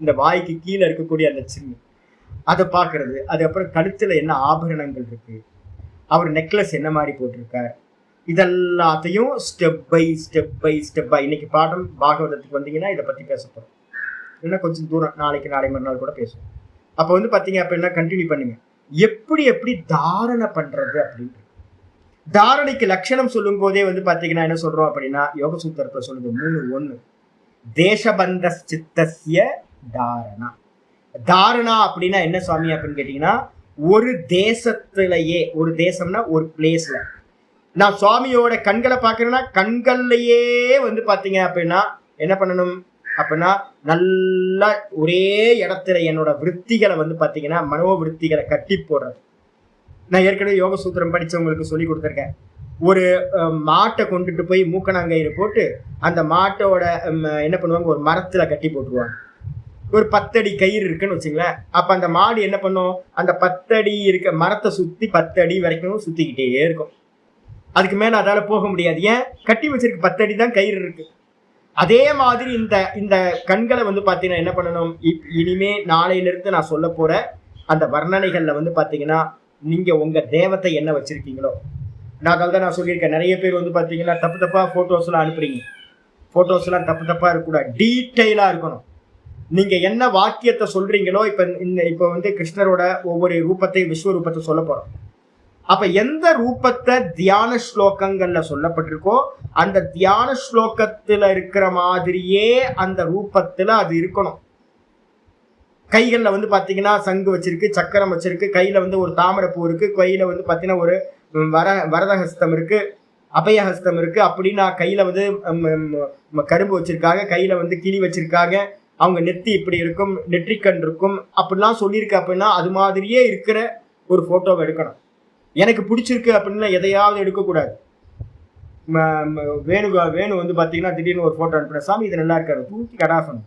இந்த வாய்க்கு கீழே இருக்கக்கூடிய அந்த சின்ன அதை பாக்குறது. அதுக்கப்புறம் கழுத்துல என்ன ஆபரணங்கள் இருக்கு, அவர் நெக்லஸ் என்ன மாதிரி போட்டிருக்கார், இதெல்லாத்தையும் ஸ்டெப் பை ஸ்டெப் பை ஸ்டெப்பா. இன்னைக்கு பாடம் பாகவதத்துக்கு வந்தீங்கன்னா இதை பத்தி பேச போறோம். இல்லைன்னா கொஞ்சம் தூரம் நாளைக்கு நாளை மறுநாள் கூட பேசுவோம். அப்ப வந்து பாத்தீங்க அப்படின்னா கண்டினியூ பண்ணுங்க. எப்படி எப்படி தாரணை பண்றது அப்படின்ட்டு. தாரணைக்கு லட்சணம் சொல்லும் போதே வந்து பாத்தீங்கன்னா என்ன சொல்றோம் அப்படின்னா, யோக சூத்திரத்துல சொல்லுது 3:1 தேசபந்த சித்தஸ்ய தாரணா. தாரணா அப்படின்னா என்ன சுவாமி அப்படின்னு கேட்டீங்கன்னா, ஒரு தேசத்திலேயே, ஒரு தேசம்னா ஒரு பிளேஸ்ல நான் சுவாமியோட கண்களை பாக்குறேன்னா கண்கள்லயே வந்து பாத்தீங்க அப்படின்னா என்ன பண்ணணும் அப்படின்னா, நல்லா ஒரே இடத்துல என்னோட விற்த்திகளை வந்து பாத்தீங்கன்னா மனோவிற்த்திகளை கட்டி போடுறது. நான் ஏற்கனவே யோக சூத்திரம் படிச்சவங்களுக்கு சொல்லி கொடுத்துருக்கேன். ஒரு மாட்டை கொண்டுட்டு போய் மூக்கணாங்கயிறு போட்டு அந்த மாட்டோட என்ன பண்ணுவாங்க, ஒரு மரத்துல கட்டி போட்டுருவாங்க. ஒரு 10 அடி கயிறு இருக்குன்னு வச்சுங்களேன். அப்ப அந்த மாடு என்ன பண்ணும், அந்த 10 அடி இருக்க மரத்தை சுத்தி 10 அடி வரைக்கும் சுத்திக்கிட்டே இருக்கும். அதுக்கு மேல அதால போக முடியாது. ஏன், கட்டி வச்சிருக்கு 10 அடி தான் கயிறு இருக்கு. அதே மாதிரி இந்த கண்களை வந்து பாத்தீங்கன்னா என்ன பண்ணணும், இனிமே நாளையில இருந்து நான் சொல்ல போற அந்த வர்ணனைகள்ல வந்து பாத்தீங்கன்னா நீங்க உங்க தேவத்தை என்ன வச்சிருக்கீங்களோ, நான் சொல்லியிருக்கேன். நிறைய பேர் வந்து பாத்தீங்கன்னா தப்பு தப்பா போட்டோஸ் எல்லாம் அனுப்புறீங்க. போட்டோஸ் எல்லாம் தப்பு தப்பா இருக்கக்கூடாது, டீட்டெயிலா இருக்கணும். நீங்க என்ன வாக்கியத்தை சொல்றீங்களோ, இப்ப வந்து கிருஷ்ணரோட ஒவ்வொரு ரூபத்தை, விஸ்வரூபத்தை சொல்ல போறோம். அப்ப எந்த ரூபத்தை தியான ஸ்லோகங்கள்ல சொல்லப்பட்டிருக்கோ அந்த தியான ஸ்லோகத்துல இருக்கிற மாதிரியே அந்த ரூபத்துல அது இருக்கணும். கைகள்ல வந்து பாத்தீங்கன்னா சங்கு வச்சிருக்கு, சக்கரம் வச்சிருக்கு, கையில வந்து ஒரு தாமரை பூ இருக்கு, கையில வந்து பாத்தீங்கன்னா ஒரு வரதஹஸ்தம் இருக்கு, அபயஹஸ்தம் இருக்கு, அப்படின்னா கையில வந்து கரும்பு வச்சிருக்காங்க, கையில வந்து கிளி வச்சிருக்காங்க, அவங்க நெத்தி இப்படி இருக்கும், நெற்றிக்கண் இருக்கும், அப்படிலாம் சொல்லியிருக்கு. அப்படின்னா அது மாதிரியே இருக்கிற ஒரு போட்டோவை எடுக்கணும். எனக்கு பிடிச்சிருக்கு அப்படின்னா எதையாவது எடுக்கக்கூடாது. வேணு வந்து பாத்தீங்கன்னா திடீர்னு ஒரு போட்டோ அனுப்புறேன், சாமி இது நல்லா இருக்காரு, தூக்கி கடாசனம்.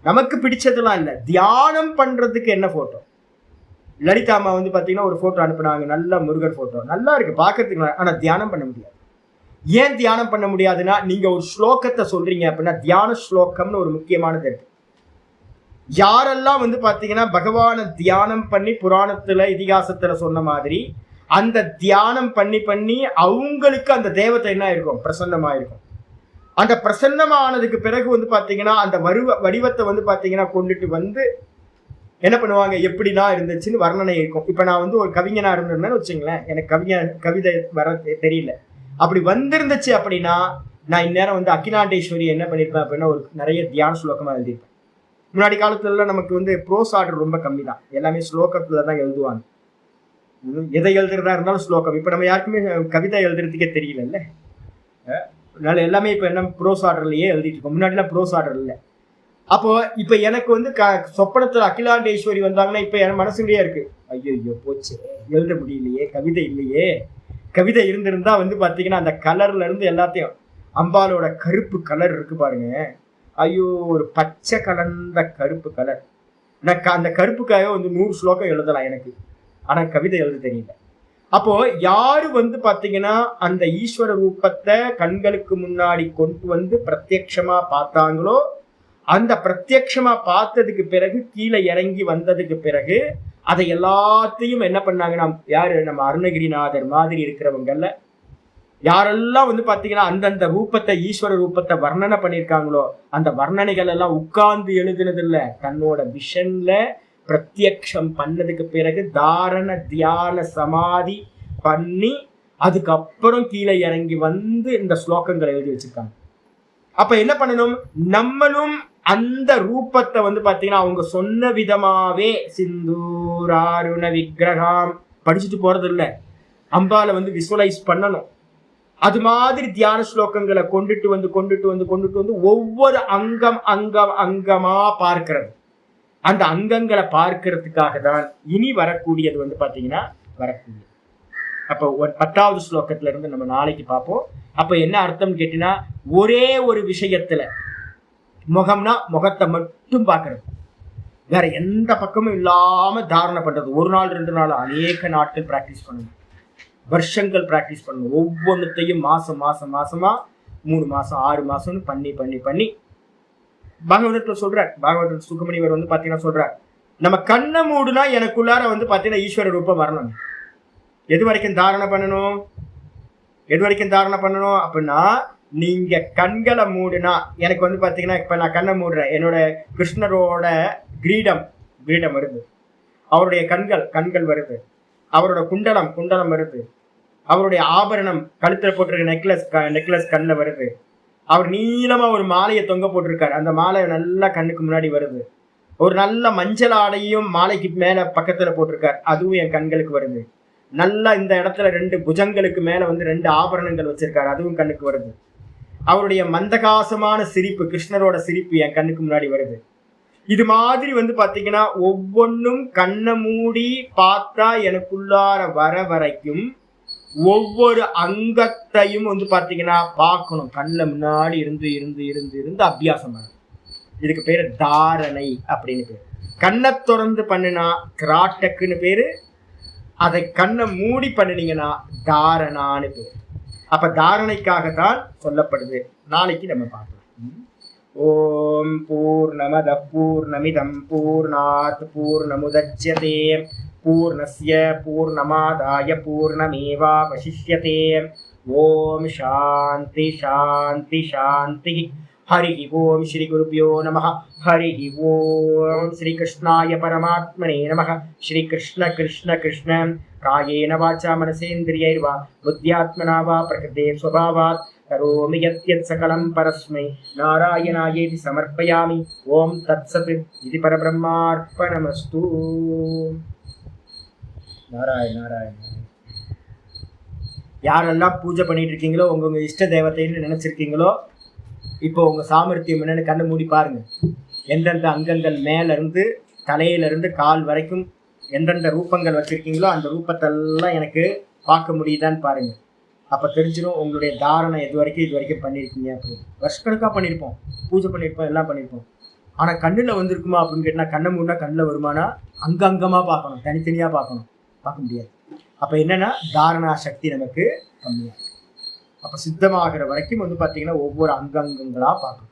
நமக்கு பிடிச்சதெல்லாம் இல்லை, தியானம் பண்றதுக்கு என்ன போட்டோ. லலிதா அம்மா வந்து பாத்தீங்கன்னா ஒரு போட்டோ அனுப்புனாங்க, நல்ல முருகர் போட்டோ, நல்லா இருக்கு பாக்கிறதுக்கு, ஆனா தியானம் பண்ண முடியாது. ஏன் தியானம் பண்ண முடியாதுன்னா, நீங்க ஒரு ஸ்லோகத்தை சொல்றீங்க அப்படின்னா தியான ஸ்லோகம்னு ஒரு முக்கியமானது இருக்கு. யாரெல்லாம் வந்து பாத்தீங்கன்னா பகவான தியானம் பண்ணி புராணத்துல இதிகாசத்துல சொன்ன மாதிரி அந்த தியானம் பண்ணி பண்ணி அவங்களுக்கு அந்த தேவத்தை என்ன இருக்கும், பிரசன்னமா இருக்கும். அந்த பிரசன்னமானதுக்கு பிறகு வந்து பாத்தீங்கன்னா அந்த வடிவத்தை வந்து பாத்தீங்கன்னா கொண்டுட்டு வந்து என்ன பண்ணுவாங்க, எப்படின்னா இருந்துச்சுன்னு வர்ணனை இருக்கும். இப்ப நான் வந்து ஒரு கவிஞனா இருந்திருந்தேன்னு வச்சுங்களேன், எனக்கு கவிதை வர தெரியல, அப்படி வந்திருந்துச்சு அப்படின்னா நான் இந்நேரம் வந்து அகிலாண்டேஸ்வரி என்ன பண்ணிருப்பேன் அப்படின்னா ஒரு நிறைய தியான ஸ்லோகமா எழுதியிருப்பேன். முன்னாடி காலத்துல எல்லாம் நமக்கு வந்து ப்ரோஸ் ஆர்டர் ரொம்ப கம்மி தான், எல்லாமே ஸ்லோகத்துல தான் எழுதுவாங்க. எதை எழுதுறதா இருந்தாலும் ஸ்லோகம். இப்ப நம்ம யாருக்குமே கவிதை எழுதுறதுக்கே தெரியல, அதனால எல்லாமே இப்ப என்ன ப்ரோஸ் ஆர்டர்லயே எழுதிட்டு இருக்கோம். முன்னாடிலாம் ப்ரோஸ் ஆர்டர் இல்லை. அப்போ இப்ப எனக்கு வந்து சொப்பனத்துல அகிலாண்டேஸ்வரி வந்தாங்கன்னா இப்ப என் மனசுலயே இருக்கு, ஐயோ போச்சு எழுத முடியலையே, கவிதை இல்லையே. கவிதை இருந்திருந்தா வந்து பாத்தீங்கன்னா அந்த கலர்ல இருந்து எல்லாத்தையும், அம்பாலோட கருப்பு கலர் இருக்கு பாருங்க, ஐயோ ஒரு பச்சை கலர்ந்த கருப்பு கலர், நான் அந்த கருப்புக்காக வந்து 100 ஸ்லோகம் எழுதலாம் எனக்கு, ஆனா கவிதை எழுத தெரியல. அப்போ யாரு வந்து பாத்தீங்கன்னா அந்த ஈஸ்வர ரூபத்தை கண்களுக்கு முன்னாடி கொண்டு வந்து பிரத்யட்சமா பார்த்தாங்களோ, அந்த பிரத்யட்சமா பார்த்ததுக்கு பிறகு கீழே இறங்கி வந்ததுக்கு பிறகு அதை எல்லாத்தையும் என்ன பண்ணாங்கன்னா, யாரு நம்ம அருணகிரிநாதர் மாதிரி இருக்கிறவங்கல்ல யாரெல்லாம் வந்து பாத்தீங்கன்னா அந்தந்த ரூபத்தை ஈஸ்வர ரூபத்தை வர்ணனை பண்ணியிருக்காங்களோ அந்த வர்ணனைகள் எல்லாம் உட்கார்ந்து எழுதுனது இல்ல, தன்னோட விஷன்ல பிரத்யக்ஷம் பண்ணதுக்கு பிறகு தாரண தியான சமாதி பண்ணி அதுக்கப்புறம் கீழே இறங்கி வந்து இந்த ஸ்லோகங்களை எழுதி வச்சிருக்காங்க. அப்ப என்ன பண்ணணும், நம்மளும் அந்த ரூபத்தை வந்து பாத்தீங்கன்னா அவங்க சொன்ன விதமாவே சிந்தூராருண விக்கிரகம் படிச்சுட்டு போறது இல்லை, அம்பால வந்து விசுவலைஸ் பண்ணணும். அது மாதிரி தியான ஸ்லோகங்களை கொண்டுட்டு வந்து ஒவ்வொரு அங்கமா பார்க்கிறது. அந்த அங்கங்களை பார்க்கிறதுக்காக தான் இனி வரக்கூடியது வந்து பாத்தீங்கன்னா வரக்கூடியது. அப்போ 10வது ஸ்லோகத்துல இருந்து நம்ம நாளைக்கு பார்ப்போம். அப்ப என்ன அர்த்தம் கேட்டீங்கன்னா, ஒரே ஒரு விஷயத்துல முகம்னா முகத்தை மட்டும் பார்க்கறது, வேற எந்த பக்கமும் இல்லாம தாரணை பண்றது. ஒரு நாள் 2 நாள் அநேக நாட்கள் பிராக்டிஸ் பண்ணணும், வருஷங்கள் பிராக்டிஸ் பண்ணணும். ஒவ்வொன்றுத்தையும் மாசமா 3 மாசம் 6 மாசம்னு பண்ணி பாகவதத்துல சொல்றார். பாகவதத்துல சுகமணிவர் வந்து பாத்தீங்கன்னா சொல்றார், நம்ம கண்ணை மூடுனா எனக்குள்ளார வந்து பாத்தீங்கன்னா ஈஸ்வர ரூபம் வரணும். எது வரைக்கும் தாரணை பண்ணணும் அப்படின்னா, நீங்க கண்களை மூடுனா எனக்கு வந்து பாத்தீங்கன்னா இப்ப நான் கண்ணை மூடுறேன், என்னோட கிருஷ்ணரோட கிரீடம் வருது, அவருடைய கண்கள் வருது, அவரோட குண்டலம் வருது, அவருடைய ஆபரணம் கழுத்துல போட்டிருக்க நெக்லஸ் கண்ணில் வருது, அவர் நீளமா ஒரு மாலையை தொங்க போட்டிருக்காரு, அந்த மாலை நல்லா கண்ணுக்கு முன்னாடி வருது, ஒரு நல்ல மஞ்சள் ஆடையும் மாலைக்கு மேல பக்கத்துல போட்டிருக்காரு, அதுவும் என் கண்களுக்கு வருது, நல்லா இந்த இடத்துல 2 புஜங்களுக்கு மேல வந்து 2 ஆபரணங்கள் வச்சிருக்காரு, அதுவும் கண்ணுக்கு வருது, அவருடைய மந்தகாசமான சிரிப்பு கிருஷ்ணரோட சிரிப்பு என் கண்ணுக்கு முன்னாடி வருது. இது மாதிரி வந்து பாத்தீங்கன்னா ஒவ்வொன்றும் கண்ணை மூடி பார்த்தா எனக்குள்ளார வர வரைக்கும் ஒவ்வொரு அங்கத்தையும் வந்து பாத்தீங்கன்னா பார்க்கணும், கண்ணில் முன்னாடி இருந்து அபியாசம் பண்ணணும். இதுக்கு பேரு தாரணை அப்படின்னு பேரு. கண்ணை திறந்து பண்ணினா கிராட்டக்குன்னு பேரு, அதை கண்ணை மூடி பண்ணினீங்கன்னா தாரணான்னு பேரு. அப்ப தாரணைக்காகத்தான் சொல்லப்படுது. நாளைக்கு நம்ம பார்க்கலாம். ஓம் பூர்ணமத பூர்ணமிதம் பூர்ணாத் பூர்ணமுதச்யதே பூர்ணஸ்ய பூர்ணமாதாய பூர்ணமேவாவசிஷ்யதே. ஓம் சாந்தி சாந்தி சாந்தி. हरि ओम श्री गुरुभ्यो नमः। हरि ओम श्री कृष्णाय परमात्मने नमः। श्री कृष्ण कृष्ण कृष्ण कायेन वाचा मनसेन्द्रियैर्वा बुद्ध्यात्मना वा प्रकृते स्वभावात् करोमि यत् सकलं परस्मै नारायणायेति समर्पयामि। ओम तत्सत् इति परब्रह्मार्पणमस्तु। नारायण नारायण। யாரெல்லாம் பூஜை பண்ணிட்டு இருக்கீங்களோ உங்க இஷ்ட தேவத்தைன்னு நினைச்சிருக்கீங்களோ இப்போ உங்க சாமர்த்தியம் என்னன்னு கண்ணு மூடி பாருங்க. எந்தெந்த அங்கங்கள் மேல இருந்து தலையில இருந்து கால் வரைக்கும் எந்தெந்த ரூபங்கள் வச்சிருக்கீங்களோ அந்த ரூபத்தெல்லாம் எனக்கு பார்க்க முடியுதான்னு பாருங்க. அப்ப தெரிஞ்சிடும் உங்களுடைய தாரணை இது வரைக்கும் பண்ணியிருக்கீங்க அப்படின்னு. வருஷக்கணக்காக பண்ணியிருப்போம், பூஜை பண்ணியிருப்போம், எல்லாம் பண்ணியிருப்போம். ஆனா கண்ணுல வந்திருக்குமா அப்படின்னு கேட்டா கண்ணை மூடா கண்ணுல வருமானா அங்கமா பார்க்கணும், தனித்தனியா பார்க்கணும், பார்க்க முடியாது. அப்ப என்னன்னா தாரணா சக்தி நமக்கு கம்மியா. அப்ப சித்தமாகிற வரைக்கும் பார்த்தீங்கன்னா ஒவ்வொரு அங்கங்களா பார்க்கணும்.